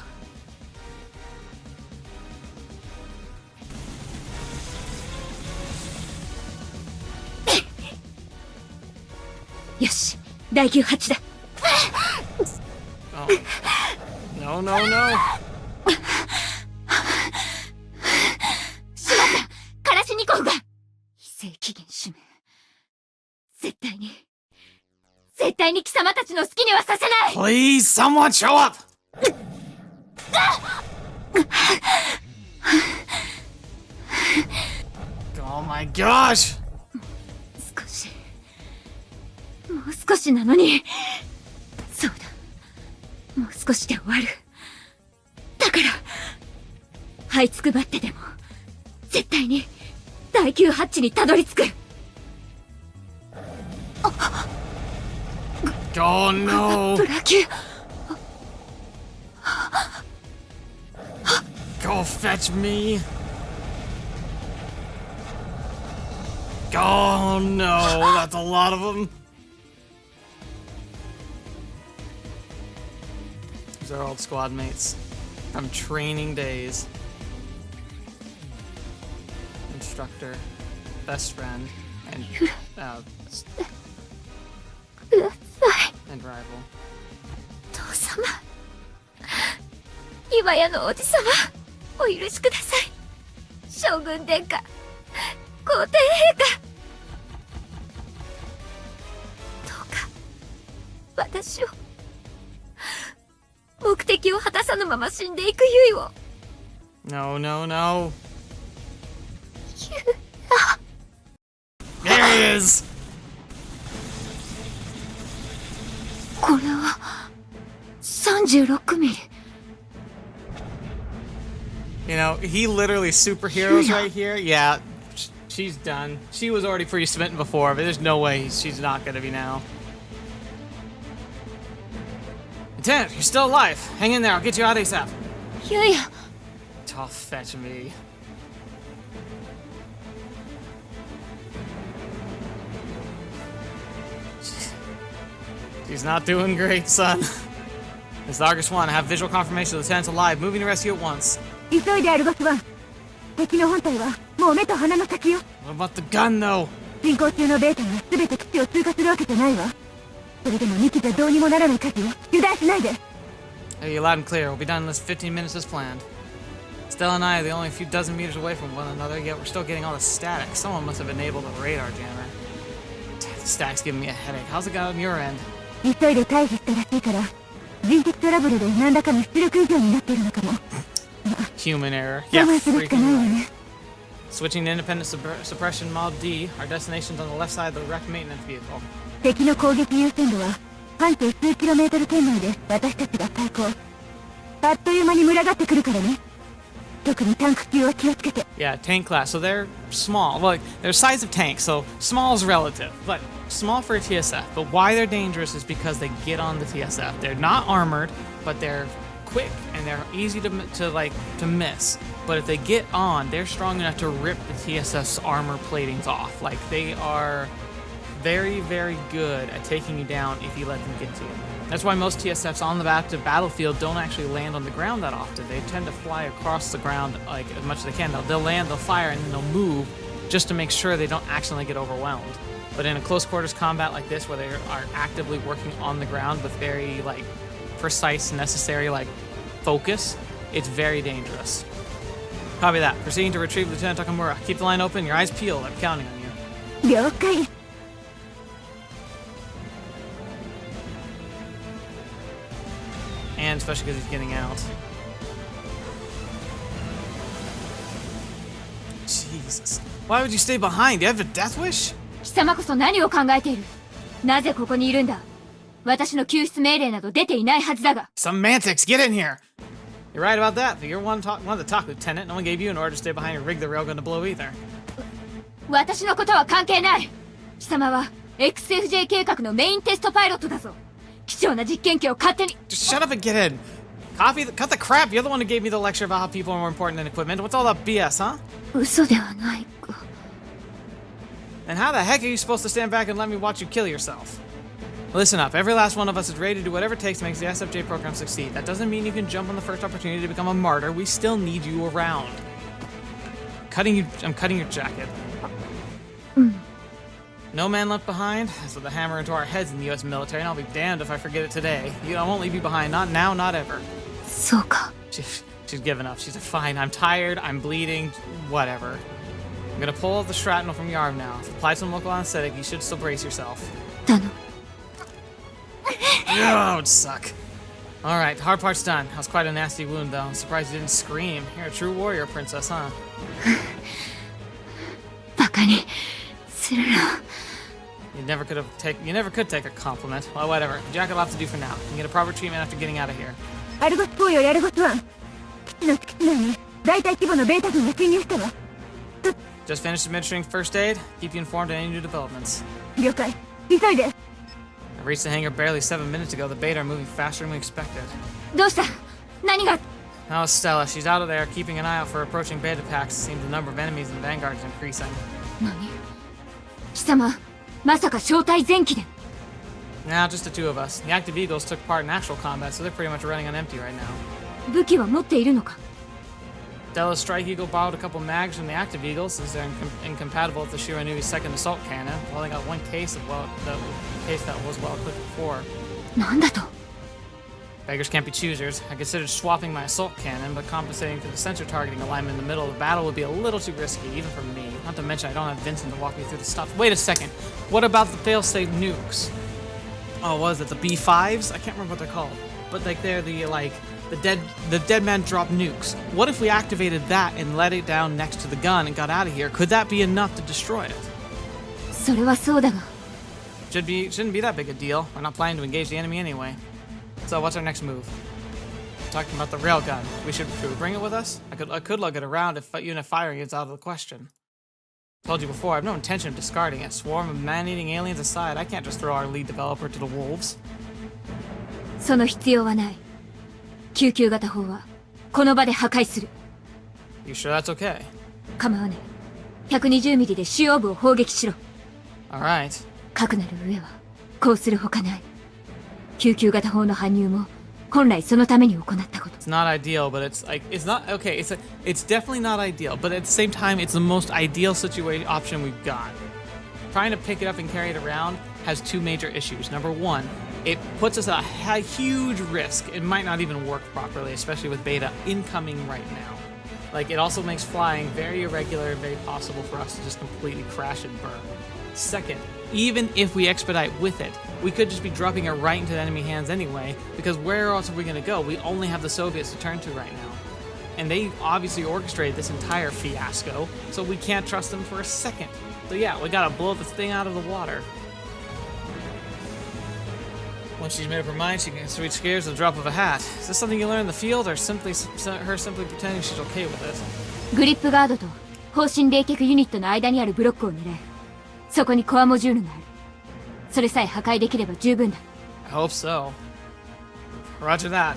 よし、第9ハチだ。No, no, no. しまった、カラシニコフが。非正規限使命。絶対に貴様たちの好きにはさせない。 Please, someone show up. Oh my gosh. もう少しなのに。そうだ、もう少しで終わる。だから這いつくばってでも絶対に第9ハッチにたどり着く。Oh no. ブラキュー。 Go fetch me. Oh no, that's a lot of them. These are old squad mates from training days. Instructor, best friend, and and rival. 父様、今やのおじ様、お許しください。将軍殿下、皇帝陛下、どうか私を、目的を果たさぬまま死んでいくユイを。 No, no, no. There he is. これは36ミリ。 You know, he literally superheroes right here. Yeah, she's done. She was already pretty smitten before, but there's no way she's not gonna be now. Lieutenant, you're still alive. Hang in there. I'll get you out ASAP. ユーヤ、 Tough fetch me. She's not doing great, son. This is the Argus 1. I have visual confirmation the lieutenant's alive. Moving to rescue at once. 急いでアルゴス1。敵の本体はもう目と鼻の先よ。 What about the gun, though? 進行中のベータが全て基地を通過するわけじゃないわ。それでも2機じゃどうにもならない数よ。油断しないで。 Hey, loud and clear. We'll be done in less 15 minutes as planned. Stella and I are the only few dozen meters away from one another, yet we're still getting all the static. Someone must have enabled a radar jammer. The static's giving me a headache. How's it going on your end? 急いで退避したらしいから、人的トラブルで何らかの出力異常になっているのかも。 Human error. 我 Yeah, 慢するしかないわ freaking ね。 Switching to independent suppression mod D. Our destination's on the left side of the wrecked maintenance vehicle. 敵の攻撃優先度は半径数キロメートル圏内で私たちが最高。あっという間に群がってくるからね。特にタンク級は気をつけて。 Yeah, tank class. So they're small. Well, they're size of tanks, so small is relative. But small for a TSF. But why they're dangerous is because they get on the TSF. They're not armored, but they're quick and they're easy to miss. But if they get on, they're strong enough to rip the TSF's armor platings off. Like, they are very, very good at taking you down if you let them get to you. That's why most TSFs on the active battlefield don't actually land on the ground that often. They tend to fly across the ground like as much as they can. They'll land, they'll fire, and then they'll move just to make sure they don't accidentally get overwhelmed. But in a close quarters combat like this, where they are actively working on the ground with very like precise, necessary like focus, it's very dangerous. Copy that. Proceeding to retrieve Lieutenant Takamura. Keep the line open, your eyes peeled. I'm counting on you. 了解。 And especially because he's getting out. Jesus. Why would you stay behind? Do you have a death wish? 貴様こそ何を考えている？なぜここにいるんだ？私の救出命令など出ていないはずだが。Semantics, get in here! You're right about that, but you're one of the talk, Lieutenant. No one gave you an order to stay behind and rig the railgun to blow either. 私のことは関係ない。貴様は XFJ 計画のメインテストパイロットだぞ。貴重な実験機を勝手に。Just shut up and get in. Cut the crap. You're the one who gave me the lecture about how people are more important than equipment. What's all that BS, huh? 嘘ではないか。And how the heck are you supposed to stand back and let me watch you kill yourself? Listen up, every last one of us is ready to do whatever it takes to make the SFJ program succeed. That doesn't mean you can jump on the first opportunity to become a martyr. We still need you around. I'm cutting your jacket. No man left behind? That's with a hammer into our heads in the US military, and I'll be damned if I forget it today. I won't leave you behind, not now, not ever. そうか。 She's given up. She's like, fine, I'm tired, I'm bleeding, whatever. I'm gonna pull the shrapnel from your arm now. If you apply some local anesthetic, you should still brace yourself. 頼む。 Oh, it would suck. Alright, the hard part's done. That was quite a nasty wound, though. I'm surprised you didn't scream. You're a true warrior, princess, huh? バカにするな。You never could take a compliment. Well, whatever. Jack will have to do for now. You can get a proper treatment after getting out of here. アルゴス4よりアルゴス1。基地の敷地内に大体規模のベータ軍が侵入したわ。 Just finished administering first aid. Keep you informed of any new developments. 了解。急いで。 I reached the hangar barely 7 minutes ago. The beta are moving faster than we expected. どうした？何が？ Now it's Stella. She's out of there, keeping an eye out for approaching beta packs. It seems the number of enemies in the Vanguard is increasing. 何？貴様、まさか招待前期で？ Now, just the two of us. The active Eagles took part in actual combat, so they're pretty much running on empty right now. 武器は持っているのか？ Stella's Strike Eagle borrowed a couple mags from the active Eagles since they're incompatible with the Shiranui's second assault cannon. Well, they got one case that was well equipped before. なんだと？ Beggars can't be choosers. I considered swapping my assault cannon, but compensating for the sensor targeting alignment in the middle of the battle would be a little too risky, even for me. Not to mention I don't have Vincent to walk me through the stuff. Wait a second. What about the failsafe nukes? Oh, what is it? The B5s? I can't remember what they're called. But like they're the dead man drop nukes. What if we activated that and let it down next to the gun and got out of here? Could that be enough to destroy it? それはそうだが。 Shouldn't be that big a deal. We're not planning to engage the enemy anyway. So what's our next move? Talking about the railgun. Should we bring it with us? I could lug it around even if firing is out of the question. Told you before, I have no intention of discarding it. Swarm of man-eating aliens aside, I can't just throw our lead developer to the wolves. その必要はない。救急型砲はこの場で破壊する。 You sure that's okay? 構わねえ。120ミリで主要部を砲撃しろ。 Alright. かくなる上はこうするほかない。救急型砲の搬入も本来そのために行ったこと。 It's not ideal, but it's not okay. It's definitely not ideal, but at the same time, it's the most ideal option we've got. Trying to pick it up and carry it around has two major issues. Number one, it puts us at a huge risk. It might not even work properly, especially with beta incoming right now. Like, it also makes flying very irregular and very possible for us to just completely crash and burn. Second, even if we expedite with it, we could just be dropping it right into the enemy hands anyway, because where else are we going to go? We only have the Soviets to turn to right now. And they obviously orchestrated this entire fiasco, so we can't trust them for a second. So yeah, we gotta blow this thing out of the water. Once she's made up her mind, she can sweet scares at the drop of a hat. Is this something you learn in the field, or simply pretending she's okay with it? グリップガードと方針冷却ユニットの間にあるブロックを狙え。そこにコアモジュールがある。それさえ破壊できれば十分だ。 I hope so. Roger that.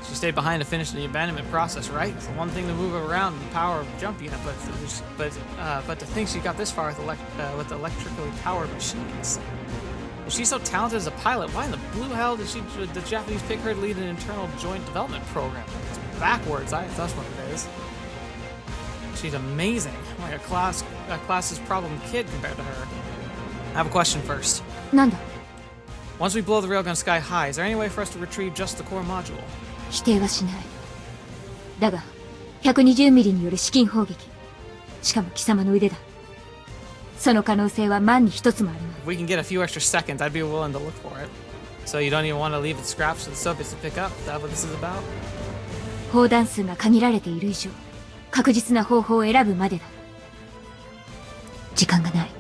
She stayed behind to finish the abandonment process, right? It's the one thing to move around the power of jump unit, but to think she got this far with electrically powered machines. If she's so talented as a pilot, why in the blue hell did the Japanese pick her to lead an internal joint development program? It's backwards. That's what it is. She's amazing. I'm like a class's problem kid compared to her. I have a question first. なんだ？ Once we blow the railgun sky high, is there any way for us to retrieve just the core module? 否定はしない。だが、120ミリによる至近砲撃。しかも貴様の腕だ。その可能性は万に一つもあるまい。 If we can get a few extra seconds, I'd be willing to look for it. So you don't even want to leave it scraps for the Soviets to pick up? Is that what this is about? 砲弾数が限られている以上、確実な方法を選ぶまでだ。時間がない。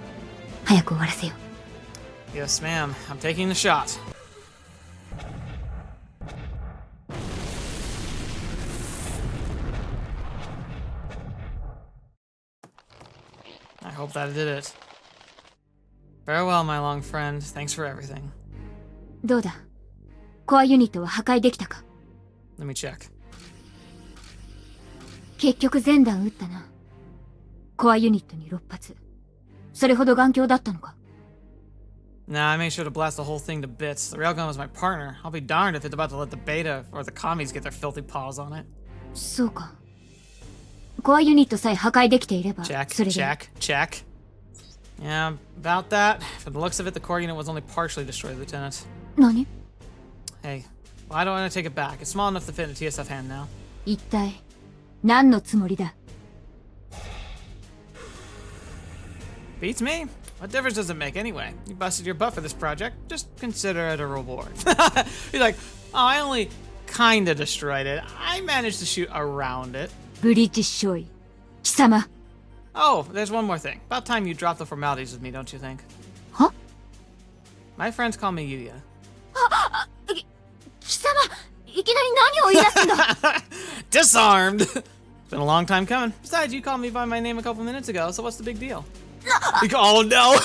早く終わらせよう。 Yes, ma'am. I'm taking the shot. I hope that did it. Farewell, my long friend. Thanks for everything. どうだ、コアユニットは破壊できたか？ Let me check. 結局全弾撃ったな。コアユニットに6発。それほど頑強だったのか？ Nah, I made sure to blast the whole thing to bits. The Railgun was my partner. I'll be darned if it's about to let the beta or the commies get their filthy paws on it. そうか。コアユニットさえ破壊できていれば、 Check, それで。 check, check. Yeah, about that. From the looks of it, the core unit was only partially destroyed, Lieutenant. 何？ Hey, well, I don't want to take it back. It's small enough to fit in a TSF hand now. 一体何のつもりだ？ Beats me. What difference does it make anyway? You busted your butt for this project. Just consider it a reward. He's like, oh, I only kinda destroyed it. I managed to shoot around it. ブリティッショイ。貴様。 Oh, there's one more thing. About time you dropped the formalities with me, don't you think? は？ My friends call me Yuuya. 貴様、いきなり何を言い出すんだ？ Disarmed! It's been a long time coming. Besides, you called me by my name a couple minutes ago, so what's the big deal? Oh no! な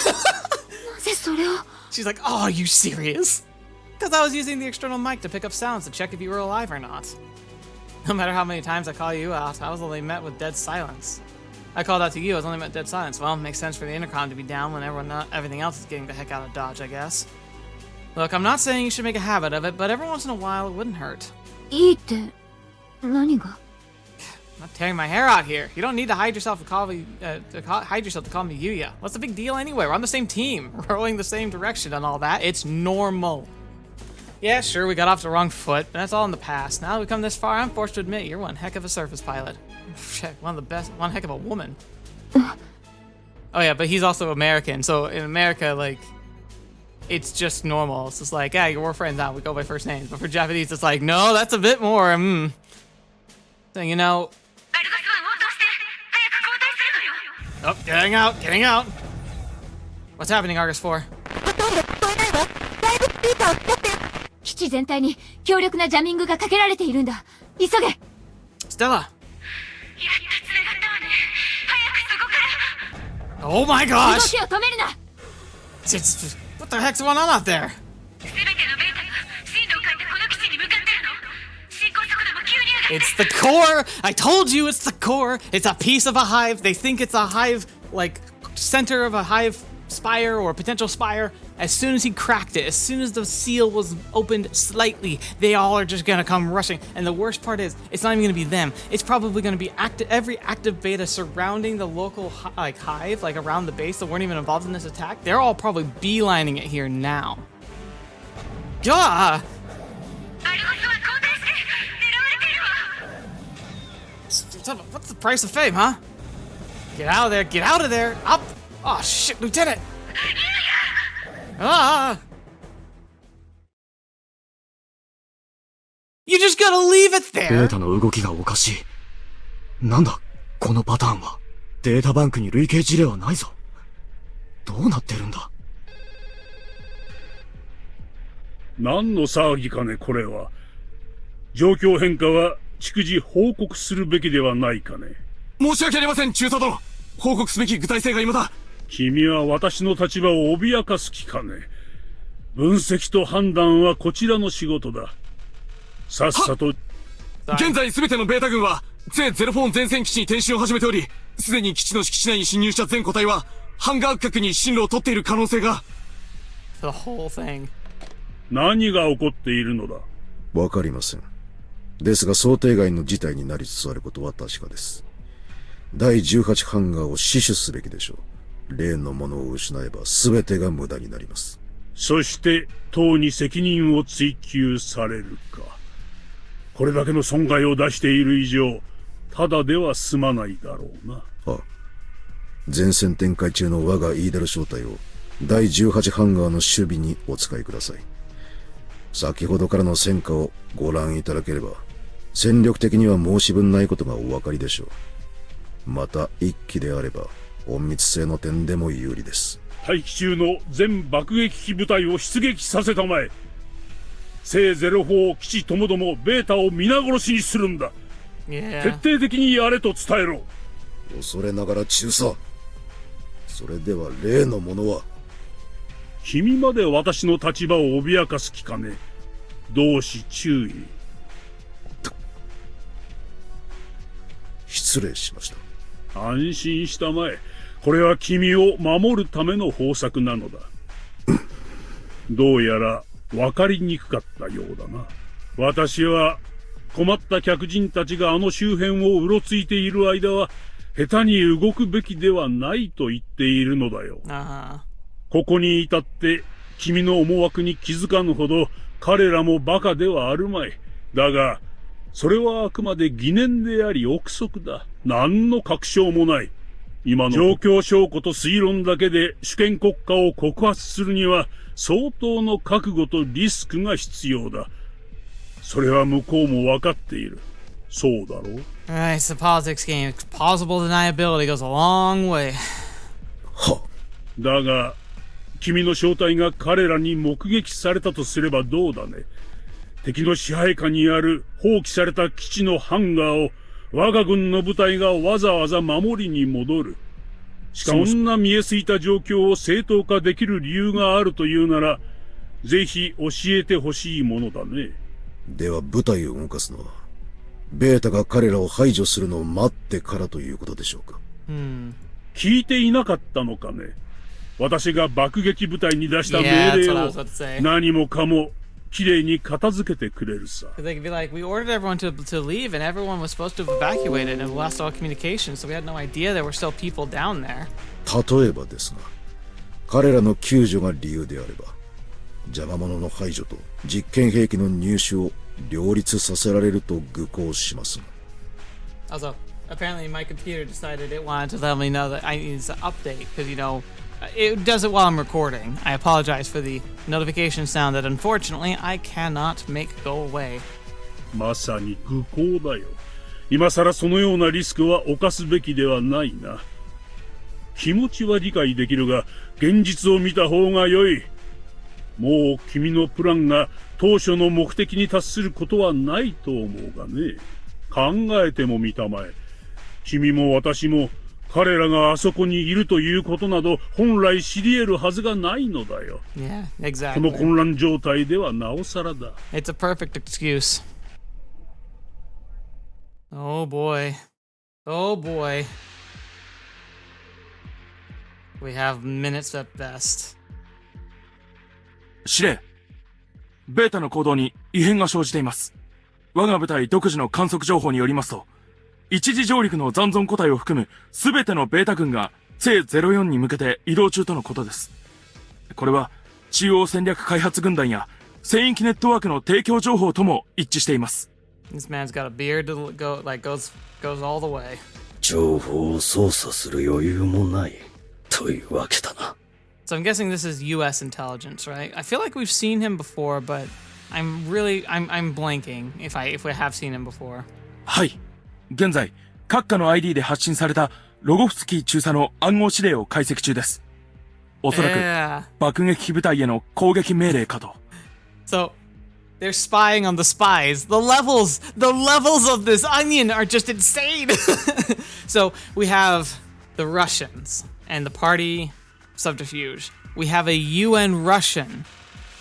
ぜそれを？ She's like, oh, are you serious? Because I was using the external mic to pick up sounds to check if you were alive or not. No matter how many times I call you out, I was only met with dead silence. I called out to you, I was only met with dead silence. Well, it makes sense for the intercom to be down when everything else is getting the heck out of Dodge, I guess. Look, I'm not saying you should make a habit of it, but every once in a while it wouldn't hurt. いいって、何が？ I'm not tearing my hair out here. You don't need to hide yourself to call me Yuuya. What's the big deal anyway? We're on the same team, rowing the same direction and all that. It's normal. Yeah, sure, we got off the wrong foot, but that's all in the past. Now that we've come this far, I'm forced to admit you're one heck of a surface pilot. Shit, one of the best, one heck of a woman. Oh yeah, but he's also American, so in America, like, it's just normal. It's just like, yeah, we're friends now, we go by first names. But for Japanese, it's like, no, that's a bit more, So, you know... Oh, getting out, getting out! What's happening, Argus 4? 基地全体に強力なジャミングがかけられているんだ。急げ！ Stella! Oh my 動 gosh! きを止めるな！ What the heck's going on out there? It's the core! I told you it's the core! It's a piece of a hive. They think it's a hive, like, center of a hive spire or potential spire. As soon as he cracked it, as soon as the seal was opened slightly, they all are just gonna come rushing. And the worst part is, it's not even gonna be them. It's probably gonna be every active beta surrounding the local hive, like around the base that weren't even involved in this attack. They're all probably beelining it here now. Yeah! What's the price of fame, huh? Get out of there, get out of there! Up! Oh shit, Lieutenant! Ah! You just gotta leave it there! データの動きがおかしい。なんだこのパターンは。データバンクに類型事例はないぞ。どうなってるんだ。何の騒ぎかね、これは。状況変化は逐次報告するべきではないかね。申し訳ありません、中佐殿。報告すべき具体性が未だ。君は私の立場を脅かす気かね。分析と判断はこちらの仕事だ。さっさと。現在全てのベータ軍は、ゼロフォン前線基地に転進を始めており、すでに基地の敷地内に侵入した全個体は、ハンガー区画に進路を取っている可能性が。The whole thing. 何が起こっているのだ。わかりません。ですが想定外の事態になりつつあることは確かです。第18ハンガーを死守すべきでしょう。例のものを失えば全てが無駄になります。そして党に責任を追及されるか。これだけの損害を出している以上、ただでは済まないだろうな。ああ。前線展開中の我がイーダル小隊を第18ハンガーの守備にお使いください。先ほどからの戦果をご覧いただければ、戦力的には申し分ないことがお分かりでしょう。また一機であれば、隠密性の点でも有利です。大気中の全爆撃機部隊を出撃させたまえ。正04基地ともどもベータを皆殺しにするんだ。徹底的にやれと伝えろ。恐れながら中佐。それでは例のものは。君まで私の立場を脅かす気かね。同志注意。失礼しました。安心したまえ。これは君を守るための方策なのだ。どうやら分かりにくかったようだな。私は困った客人たちがあの周辺をうろついている間は下手に動くべきではないと言っているのだよ。ここに至って君の思惑に気づかぬほど彼らもバカではあるまい。だがそれはあくまで疑念であり憶測だ。何の確証もない。今の状況証拠と推論だけで主権国家を告発するには相当の覚悟とリスクが必要だ。それは向こうも分かっている。そうだろう。Alright, it's a politics game. Plausible deniability goes a long way. だが、君の正体が彼らに目撃されたとすればどうだね。敵の支配下にある放棄された基地のハンガーを我が軍の部隊がわざわざ守りに戻る。しかもそんな見えすいた状況を正当化できる理由があるというなら、ぜひ教えてほしいものだね。では部隊を動かすのは、ベータが彼らを排除するのを待ってからということでしょうか。聞いていなかったのかね。私が爆撃部隊に出した命令を何もかもきれいに片付けてくれるさ。They could be like, we ordered everyone to leave, and everyone was supposed to have evacuated, and we lost all communication, so we had no idea there were still people down there. 例えばですが、彼らの救助が理由であれば、邪魔者の排除と実験兵器の入手を両立させられると愚行します。Also, apparently my computer decided it wanted to let me know that I need to update, because, you know, it does it while I'm recording. I apologize for the notification sound that unfortunately I cannot make go away. まさに愚行だよ。今さらそのようなリスクは冒すべきではないな。気持ちは理解できるが、現実を見た方が良い。もう君のプランが当初の目的に達することはないと思うがね。考えてもみたまえ。君も私も彼らがあそこにいるということなど本来知り得るはずがないのだよ。Yeah, exactly. この混乱状態ではなおさらだ。It's a perfect excuse. Oh boy. Oh boy. We have minutes at best. 司令、ベータの行動に異変が生じています。我が部隊独自の観測情報によりますと、一時上陸の残存個体を含む全てのベータ軍が正04に向けて移動中とのことです。これは中央戦略開発軍団や戦域ネットワークの提供情報とも一致しています。This man's got a beard that goes all the way. 情報を操作する余裕もないというわけだな。So I'm guessing this is U.S. intelligence, right? I feel like we've seen him before, but I'm blanking if we have seen him before. はい。現在、各家の ID で発信されたロゴフスキー中佐の暗号指令を解析中です。おそらく、爆撃機部隊への攻撃命令かと。So, they're spying on the spies. The levels of this onion are just insane. So, we have the Russians and the party subterfuge. We have a UN Russian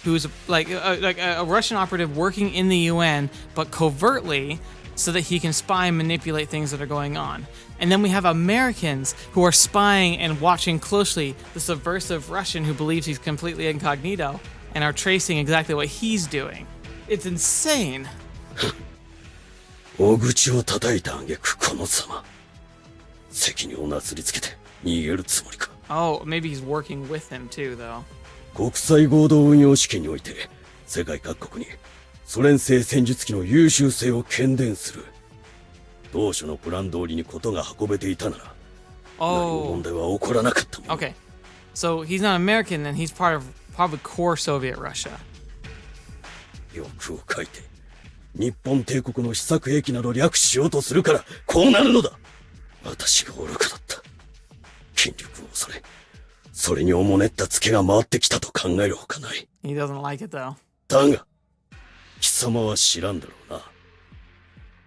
who's like a Russian operative working in the UN, but covertly, so that he can spy and manipulate things that are going on. And then we have Americans who are spying and watching closely the subversive Russian who believes he's completely incognito and are tracing exactly what he's doing. It's insane. 大口を叩いた挙句このざま。責任をなすりつけて逃げるつもりか。Oh, maybe he's working with him too, though. 国際合同運用試験において世界各国にソ連製戦術機の優秀性を喧伝する。当初のプラン通りにことが運べていたなら、何も問題は起こらなかったもん。Okay, so he's not American, then he's part of probably core Soviet Russia. 欲を書いて、日本帝国の試作兵器など略しようとするから、こうなるのだ。私が愚かだった。筋力を恐れ、それにおもねったツケが回ってきたと考えるほかない。He doesn't like it though. だが、貴様は知らんだろうな。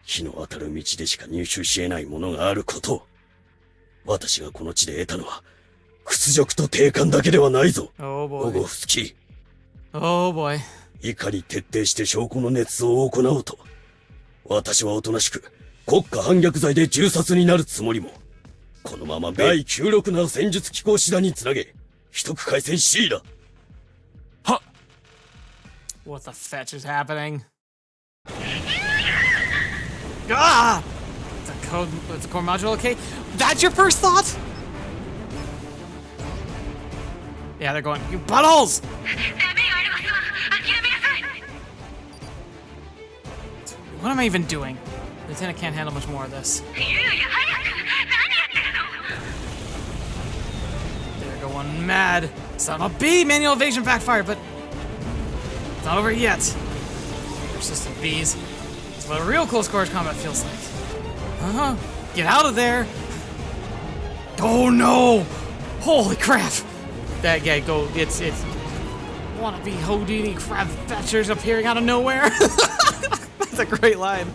日の当たる道でしか入手し得ないものがあることを。私がこの地で得たのは、屈辱と定感だけではないぞ。Oh ロ boy. ゴフスキー。Oh boy. いかに徹底して証拠の捏造を行おうと、私はおとなしく国家反逆罪で銃殺になるつもりも、このまま第96な戦術機構師団につなげ、秘匿回戦 C だ。は。 What the fetch is happening? Ah! It's a core module, okay? That's your first thought? Yeah, they're going, you buttholes! What am I even doing? Lieutenant can't handle much more of this. They're going mad. Son of a B! Manual evasion backfire, but it's not over yet. Persistent bees. That's what a real close quarters combat feels like. Uh-huh. Get out of there! Oh no! Holy crap! That guy go, it's wannabe Houdini crab fetchers appearing out of nowhere. That's a great line.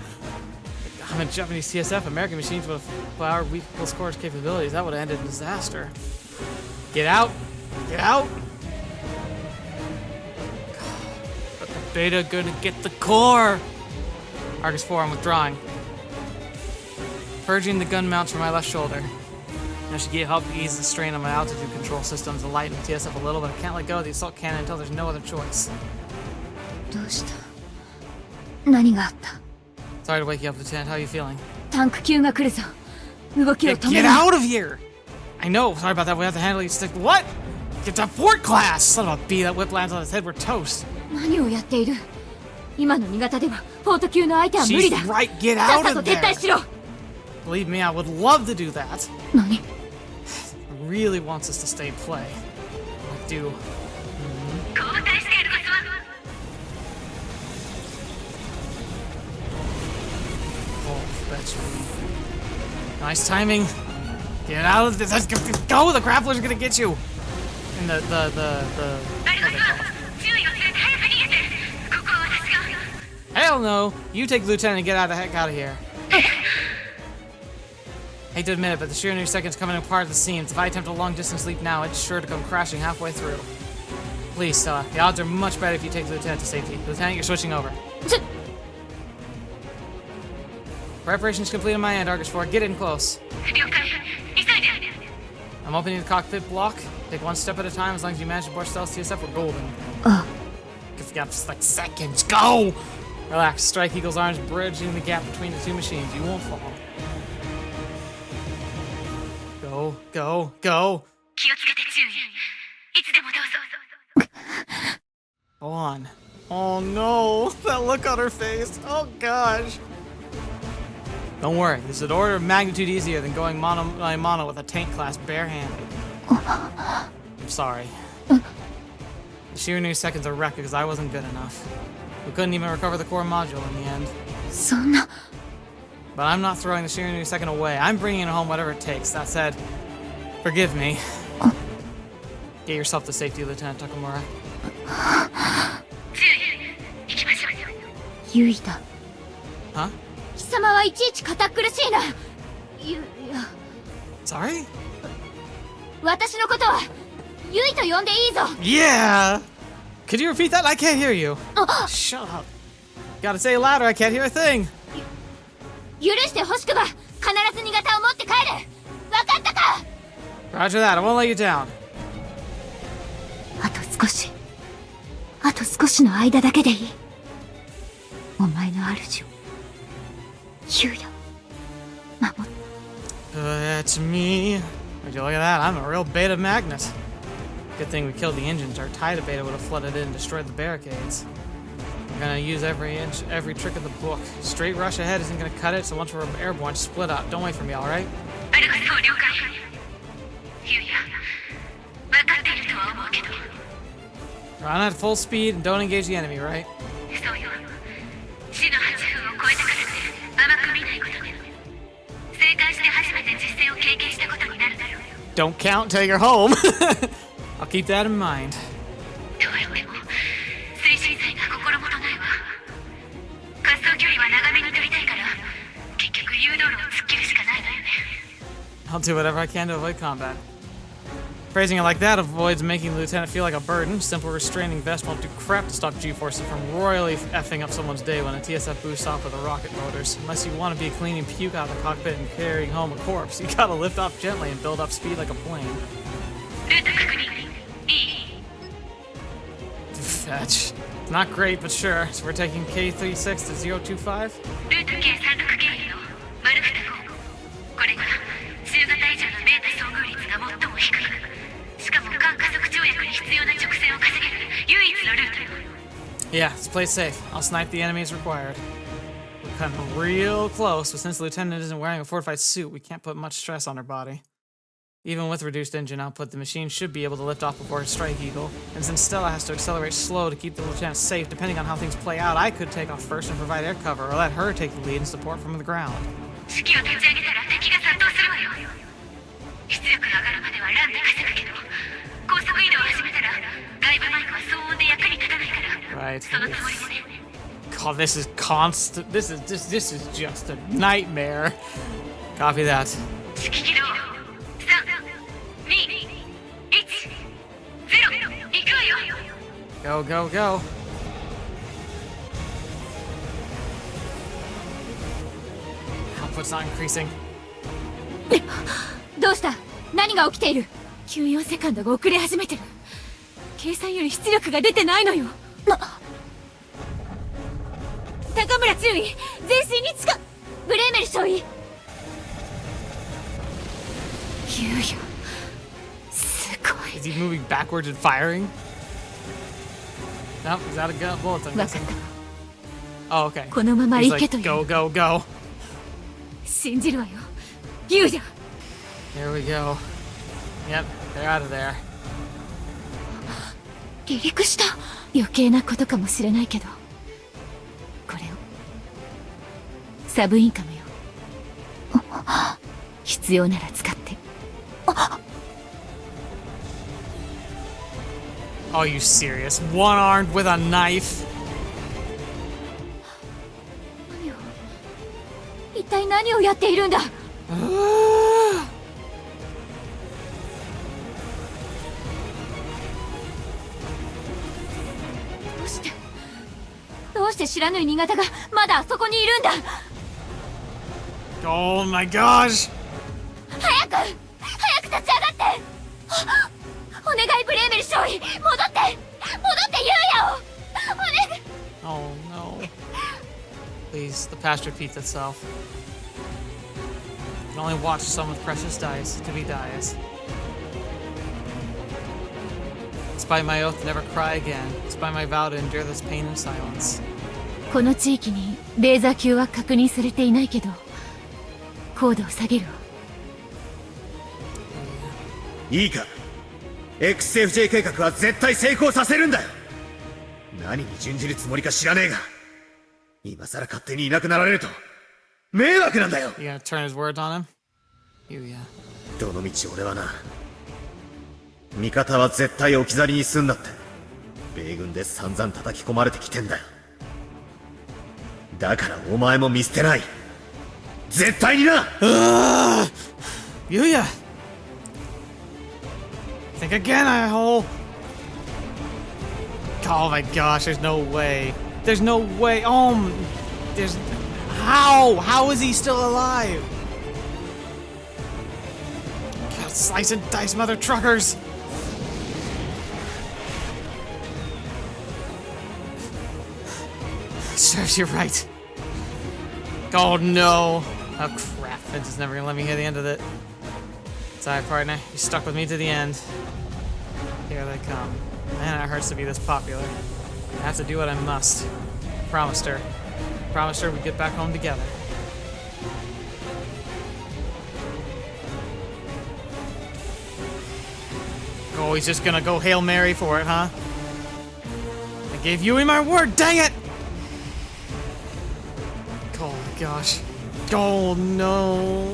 I'm a Japanese TSF, American machines with power, weak close quarters capabilities. That would have ended in disaster. Get out! Get out! But the beta gonna get the core! Argus 4, I'm withdrawing. Purging the gun mounts from my left shoulder. I should help ease the strain on my altitude control systems and lighten the TSF a little, but I can't let go of the assault cannon until there's no other choice. どうした？何があった？ Sorry to wake you up, Lieutenant. How are you feeling? タンク級が来るぞ。動きを Hey, 止め get ろ。 out of here! I know. Sorry about that. We have to handle you. Stick. What? Get to Fort Class! Son of a B, that whip lands on his head. We're toast. 何をやっている？今の新潟ではフォート級の相手は無 She's 理だ。 right. Get さっ out さと of 撤退 there. しろ。 Believe me, I would love to do that. 何？ Really wants us to stay and play. I do. Oh, that's really nice timing. Get out of this. Let's go. The grappler's gonna get you. And the what's it called? Hell no. You take the lieutenant and get the heck out of here. Hate to admit it, but the sheer new second's coming apart at the seams. If I attempt a long-distance leap now, it's sure to come crashing halfway through. Please, Stella. The odds are much better if you take the lieutenant to safety. Lieutenant, you're switching over. Preparations complete on my end, Argus 4. Get in close. I'm opening the cockpit block. Take one step at a time. As long as you manage to board stealth TSF, we're golden. Give the gap just like seconds. Go! Relax. Strike Eagle's arms, bridging the gap between the two machines. You won't fall. Go, go, go. Go on. Oh no, that look on her face. Oh gosh. Don't worry, this is an order of magnitude easier than going mono with a tank class barehanded. I'm sorry. The sheer new seconds are wrecked because I wasn't good enough. We couldn't even recover the core module in the end. そんな。 But I'm not throwing the sheer new second away. I'm bringing it home whatever it takes. That said, forgive me. Get yourself to safety, Lieutenant Takamura. ユイだ。 Huh? 貴様はいちいち堅苦しいな。ユイや。 Sorry? 私のことはユイと呼んでいいぞ。 Yeah! Could you repeat that? I can't hear you. Shut up. Gotta say it louder. I can't hear a thing. 許してほしくば必ず新潟を持って帰る。わかったか？ Roger that. I won't let you down. あと少しの間だけでいい。お前の主をユウヤ守って。 That's me. Would you look at that? I'm a real beta magnet. Good thing we killed the engines. Our Tida beta would have flooded in and destroyed the barricades. We're gonna use every trick in the book. Straight rush ahead isn't gonna cut it, so once we're airborne, split up. Don't wait for me, alright? Run at full speed and don't engage the enemy, right? don't count till you're home. I'll keep that in mind. I'll do whatever I can to avoid combat. Phrasing it like that avoids making the lieutenant feel like a burden. Simple restraining vest won't do crap to stop G-forces from royally effing up someone's day when a TSF boosts off with the rocket motors. Unless you want to be cleaning puke out of the cockpit and carrying home a corpse, you gotta lift off gently and build up speed like a plane. Fetch. Not great, but sure. So we're taking K36 to 025? Yeah, let's play safe. I'll snipe the enemy as required. We're cutting real close, but since the lieutenant isn't wearing a fortified suit, we can't put much stress on her body. Even with reduced engine output, the machine should be able to lift off before a strike eagle. And since Stella has to accelerate slow to keep the lieutenant safe, depending on how things play out, I could take off first and provide air cover, or let her take the lead and support from the ground. Right. God, this is constant. This is just a nightmare. Copy that. Go, go, go. Output's not increasing. どうした？何が起きている？急用セカンドが遅れ始めてる。計算より出力が出てないのよ。高村注意！前進に近っ！ブレーメル少尉！ユーヤ。すごい。Is he moving backwards and firing? Nope, he's out of gun bullets, I'm guessing. Oh, okay. このまま He's 行け like, という。 go, go, go. 信じるわよ。ユーヤ。 Here we go. Yep, they're out of there. 離陸した。余計なことかもしれないけど。これを。サブインカムよ。必要なら使って。Oh, you serious? One-armed with a knife? 何を一体何をやっているんだ。どうして知らぬい新潟がまだあそこにいるんだ。 Oh my gosh! 早く立ち上がって。お願いブレーメル少尉、戻ってユーヤを。お願い。 Oh no. Please, the past repeats itself. You can only watch some with precious dice to be dies. Despite my oath to never cry again, despite my vow to endure this pain in silence. この地域にレーザー級は確認されていないけど、高度を下げるわ。いいか、XFJ 計画は絶対成功させるんだよ。何に準じるつもりか知らねえが、今さら勝手にいなくなられると迷惑なんだよ。 You gonna turn his words on him? Yuuya. どの道俺はな、味方は絶対置き去りにすんなって米軍で散々叩き込まれてきてんだよ。だからお前も見捨てない、絶対にな。Yuuya! Think again, asshole! Oh my gosh, there's no way. There's no way. There's... How? How is he still alive? God, slice and dice, mother truckers! Serves you right. Oh no. Oh crap, Vince is never gonna let me hear the end of it. Sorry, partner. You stuck with me to the end. Here they come. Man, it hurts to be this popular. I have to do what I must. Promised her. Promised her we'd get back home together. Oh, he's just gonna go Hail Mary for it, huh? I gave Yuuya my word, dang it! Oh my gosh. Oh no.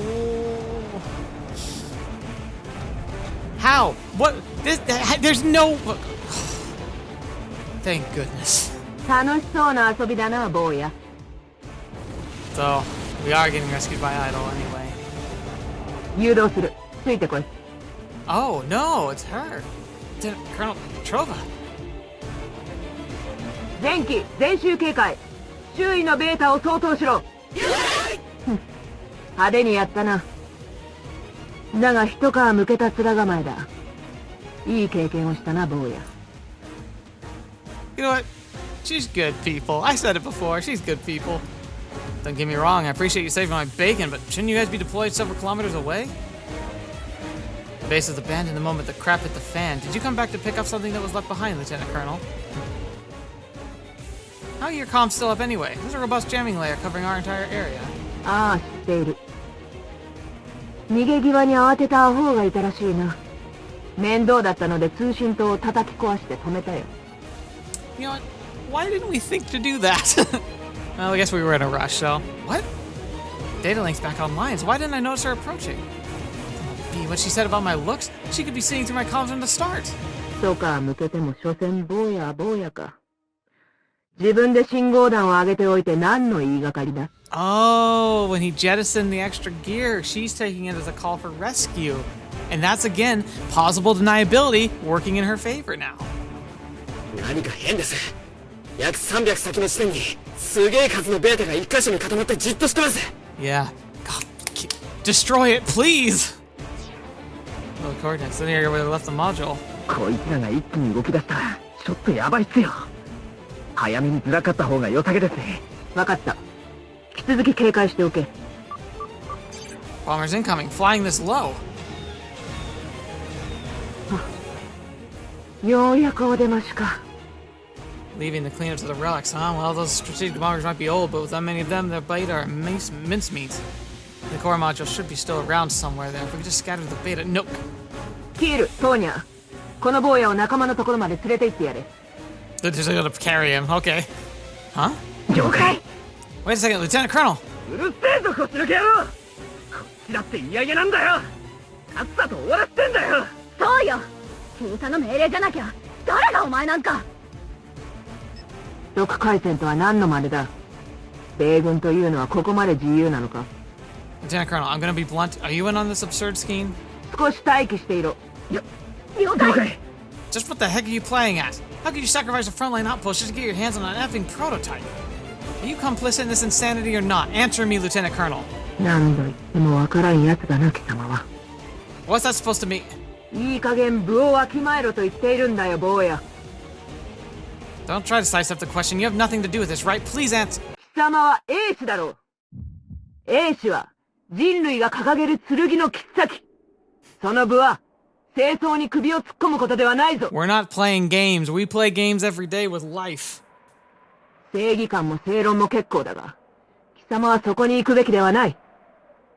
How? What? There's no... Thank goodness. 楽しそうな遊びだな、坊や。So, we are getting rescued by Idol anyway. 誘導する。ついてこい。Oh, no, it's her. Colonel Trova. 前期、全周警戒。周囲のベータを相当しろ。派手にやったな。だが一皮むけた面構えだ。いい経験をしたな、坊や。You know what? She's good people. I said it before. She's good people. Don't get me wrong, I appreciate you saving my bacon, but shouldn't you guys be deployed several kilometers away? The base is abandoned the moment the crap hit the fan. Did you come back to pick up something that was left behind, Lieutenant Colonel? How are your comms still up anyway? There's a robust jamming layer covering our entire area. ああ、知っている。逃げ際に慌てたアホがいたらしいな。面倒だったので通信塔を叩き壊して止めたよ。You know what? Why didn't we think to do that? Well, I guess we were in a rush, so... What? Data link's back online, so why didn't I notice her approaching? What she said about my looks? She could be seeing through my comms from the start. 一皮むけても所詮坊や坊やか。自分で信号弾を上げておいて何の言いがかりだ。Oh, when he jettisoned the extra gear, she's taking it as a call for rescue. And that's again, plausible deniability working in her favor now. 何か変です。約300先の地点にすげえ数のベータが1箇所に固まってじっとしてます。Yeah. God, destroy it, please! No coordinates in the area where they left the module. こいつらが一気に動き出したらちょっとやばいっすよ。早めにずらかった方が良さげですね。わかった。引き続き警戒しておけ。Bombers incoming, flying this low. ようやくお出ましか。Leaving the cleanup to the relics, huh? Well, those strategic bombers might be old, but with that many of them, their bite are mincemeat. The core module should be still around somewhere there. If we could just scatter the beta. Nope. キール、トーニャ。この坊やを仲間のところまで連れて行ってやれ。They're just gonna carry him. Okay. Huh? 了解。Wait a second, Lieutenant Colonel. うるせえぞこっちの野郎。こっちだって嫌々なんだよ。さっさと終わらせてんだよ。そうよ。中佐の命令じゃなきゃ誰がお前なんか。特回戦とは何の真似だ。米軍というのはここまで自由なのか。 Lieutenant Colonel, I'm gonna be blunt. Are you in on this absurd scheme? 少し待機していろ。了解。 Just what the heck are you playing at? How could you sacrifice a frontline outpost just to get your hands on an effing prototype? Are you complicit in this insanity or not? Answer me, Lieutenant Colonel. 何度言ってもわからんやつだな、貴様は。 What's that supposed to mean? いい加減部をわきまえろと言っているんだよ、坊や。Don't try to sidestep the question. You have nothing to do with this, right? Please answer. 貴様は英士だろう。英士は人類が掲げる剣の切っ先。その部は戦争に首を突っ込むことではないぞ。We're not playing games. We play games every day with life. 正義感も正論も結構だが、貴様はそこに行くべきではない。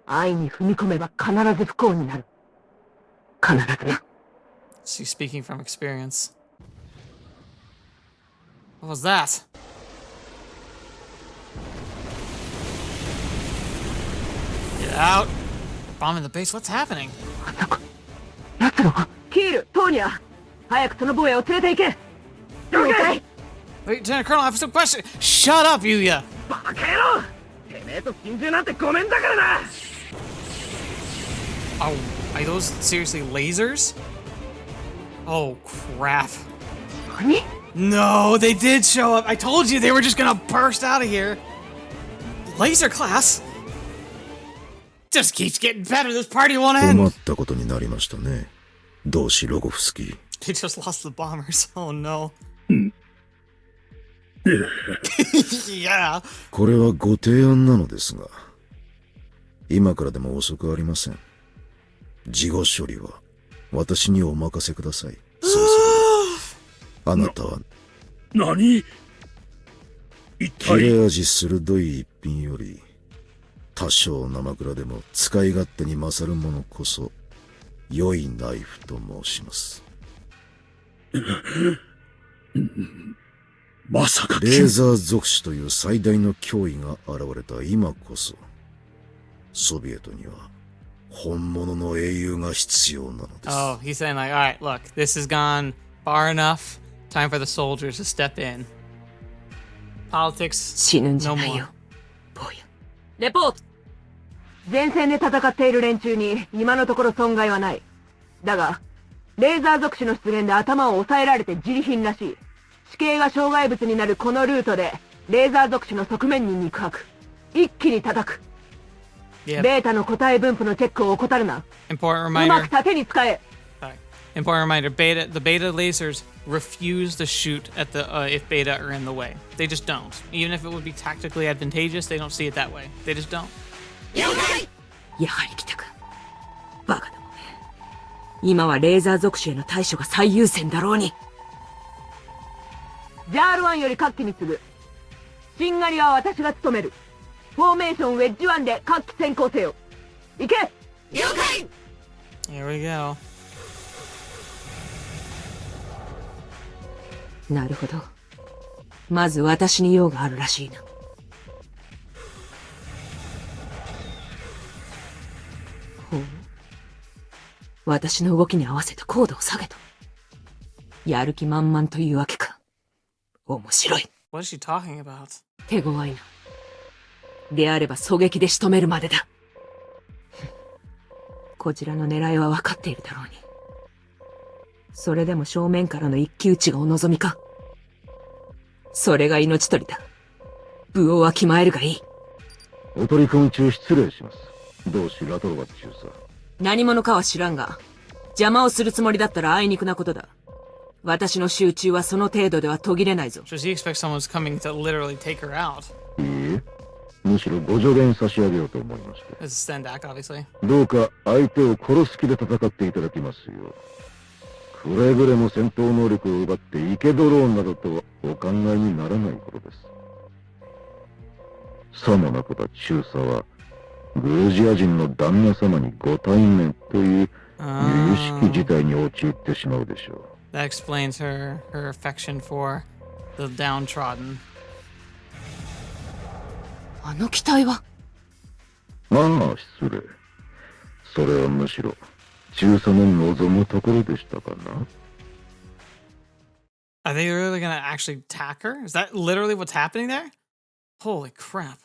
愛に踏み込めば必ず不幸になる。必ずな。She's speaking from experience. What was that? Get out. Bombing the base. What's happening? 奴らはキール、トーニャ。早くその坊やを連れて行け。了解。 Wait, Lieutenant Colonel, I have some question. Shut up, Yuuya. バカ野郎。てめえと心中なんてごめんだからな。Oh, are those seriously lasers? Oh, crap. 何? No, they did show up. I told you they were just gonna burst out of here. Laser class? Just keeps getting better. This party won't end. 困ったことになりましたね。同志ロゴフスキー。They just lost the bombers. Oh no. Yeah. これはご提案なのですが、今からでも遅くありません。事後処理は私にお任せください。そうそう。あなたは何？一体。切れ味鋭い一品より多少生蔵でも使い勝手に勝るものこそ良いナイフと申します。まさかレーザー属種という最大の脅威が現れた今こそソビエトには本物の英雄が必要なのです。Oh, he's saying like, all right, look, this has gone far enough. Time for the soldiers to step in. Politics, 死ぬんじゃ no ない more. よ。坊や。レポート。前線で戦っている連中に今のところ損害はない。だが、レーザー属種の出現で頭を抑えられて自利品らしい。地形が障害物になるこのルートで、レーザー属種の側面に肉薄。一気に叩く。Yep. ベータの個体分布のチェックを怠るな。 Important うま reminder. く盾に使え。Important reminder: the beta lasers refuse to shoot at the if beta are in the way. They just don't. Even if it would be tactically advantageous, they don't see it that way. They just don't. やはり来たか。バカだもんね。今はレーザー属種への対処が最優先だろうに。ジャール1より各機に次ぐ。しんがりは私が務める。フォーメーションウェッジ1で各機先行せよ。行け。了解。 Here we go. なるほど。まず私に用があるらしいな。ほう。私の動きに合わせて高度を下げた。やる気満々というわけか。面白い。What is she talking about? 手強いな。であれば狙撃で仕留めるまでだ。こちらの狙いは分かっているだろうに。それでも正面からの一騎打ちがお望みか。それが命取りだ。武をわきまえるがいい。お取り込み中失礼します。同志ラトロバ中佐。何者かは知らんが、邪魔をするつもりだったらあいにくなことだ。私の集中はその程度では途切れないぞ。So she expects someone's coming to literally take her out. いいえ、むしろご助言差し上げようと思いまして。This is Stendak, obviously. どうか相手を殺す気で戦っていただきますよ。くれぐれも戦闘能力を奪って生けドローンなどとはお考えにならないことです。さもなくば中佐はグルジア人の旦那様にご対面という由々しき事態に陥ってしまうでしょう。That explains her affection for the downtrodden. あの機体は？まあ失礼。それはむしろ中佐の望むところでしたかな。Are they really gonna actually attack her? Is that literally what's happening there? Holy crap.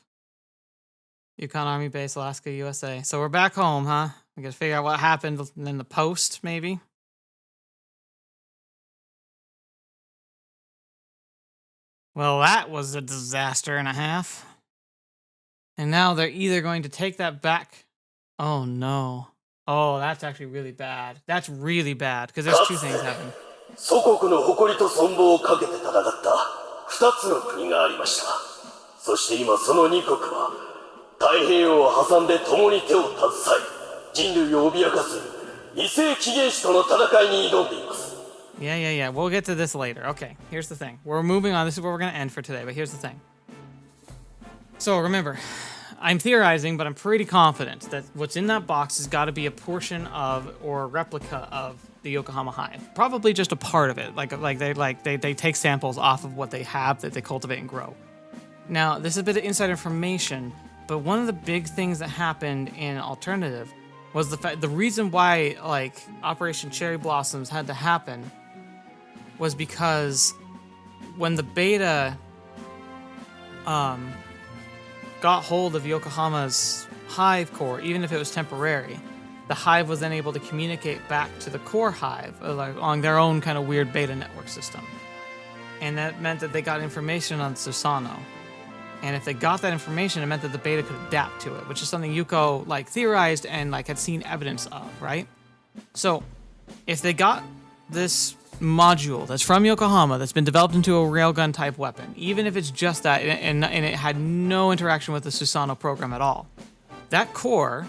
Yukon Army Base, Alaska, USA. So we're back home, huh? We gotta figure out what happened in the post, maybe? Well, that was a disaster and a half. And now they're either going to take that back. Oh no. Oh, that's actually really bad. That's really bad, because there's two things happening. 祖国の誇りと存亡をかけて戦った二つの国がありました。そして今その二国は太平洋を挟んで共に手を携え、人類を脅かす異星起源種との戦いに挑んでいます。Yeah. We'll get to this later. Okay, here's the thing. We're moving on. This is where we're going to end for today, but here's the thing. So remember, I'm theorizing, but I'm pretty confident that what's in that box has got to be a portion of or a replica of the Yokohama Hive. Probably just a part of it. They take samples off of what they have that they cultivate and grow. Now, this is a bit of inside information, but one of the big things that happened in Alternative was the reason why Operation Cherry Blossoms had to happen was because when the beta got hold of Yokohama's hive core, even if it was temporary, the hive was then able to communicate back to the core hive on their own kind of weird beta network system. And that meant that they got information on Susano. And if they got that information, it meant that the beta could adapt to it, which is something Yuko theorized and had seen evidence of, right? So if they got this module that's from Yokohama that's been developed into a railgun type weapon, even if it's just that and it had no interaction with the Susano program at all, that core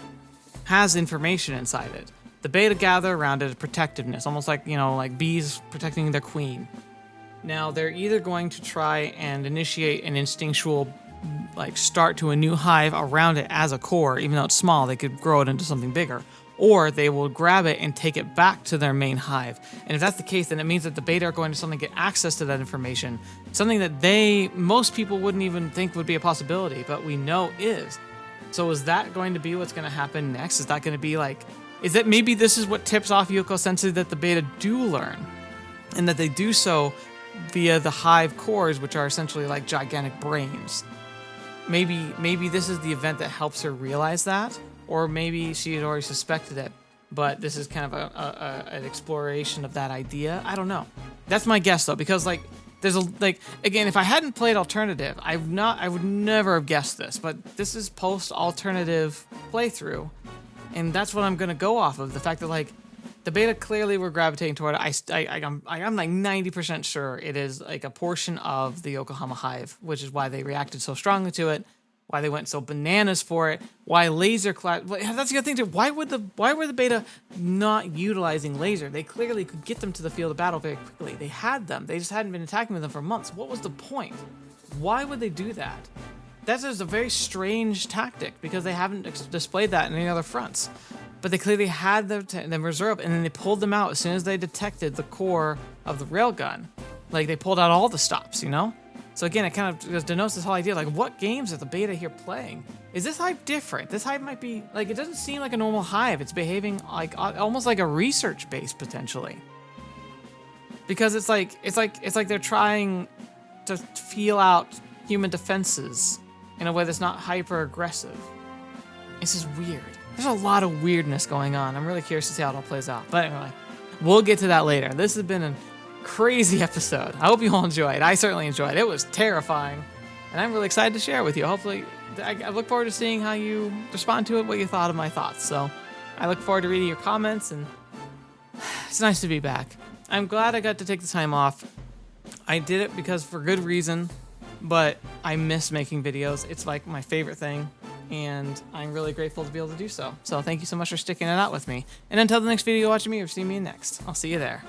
has information inside it. The beta gather around it a protectiveness, almost like bees protecting their queen. Now they're either going to try and initiate an instinctual start to a new hive around it as a core, even though it's small, they could grow it into something bigger. Or they will grab it and take it back to their main hive. And if that's the case, then it means that the beta are going to suddenly get access to that information, something that most people wouldn't even think would be a possibility, but we know is. So is that going to be what's going to happen next? Is that going to be like, is that maybe this is what tips off Yoko Sensei that the beta do learn, and that they do so via the hive cores, which are essentially like gigantic brains. Maybe this is the event that helps her realize that, or maybe she had already suspected it, but this is kind of an exploration of that idea. I don't know. That's my guess though, because like there's again, if I hadn't played alternative, I would never have guessed this, but this is post alternative playthrough, and that's what I'm gonna go off of. The fact that like the beta clearly were gravitating toward it. I'm like 90% sure it is like a portion of the Yokohama Hive, which is why they reacted so strongly to it, why they went so bananas for it, why laser class. That's the other thing too. Why were the beta not utilizing laser? They clearly could get them to the field of battle very quickly. They had them. They just hadn't been attacking with them for months. What was the point? Why would they do that? That is a very strange tactic because they haven't displayed that in any other fronts. But they clearly had them reserved, and then they pulled them out as soon as they detected the core of the railgun. Like, they pulled out all the stops, you know? So again, it kind of denotes this whole idea, like, what games are the beta here playing? Is this hive different? This hive might be, like, it doesn't seem like a normal hive. It's behaving like almost like a research base, potentially. Because it's like they're trying to feel out human defenses in a way that's not hyper-aggressive. It's just weird. There's a lot of weirdness going on. I'm really curious to see how it all plays out. But anyway, we'll get to that later. This has been a crazy episode. I hope you all enjoyed. I certainly enjoyed it. It was terrifying. And I'm really excited to share it with you. Hopefully, I look forward to seeing how you respond to it, what you thought of my thoughts. So I look forward to reading your comments, and it's nice to be back. I'm glad I got to take the time off. I did it because for good reason, but I miss making videos. It's like my favorite thing. And I'm really grateful to be able to do so. So thank you so much for sticking it out with me. And until the next video you watch me or see me next, I'll see you there.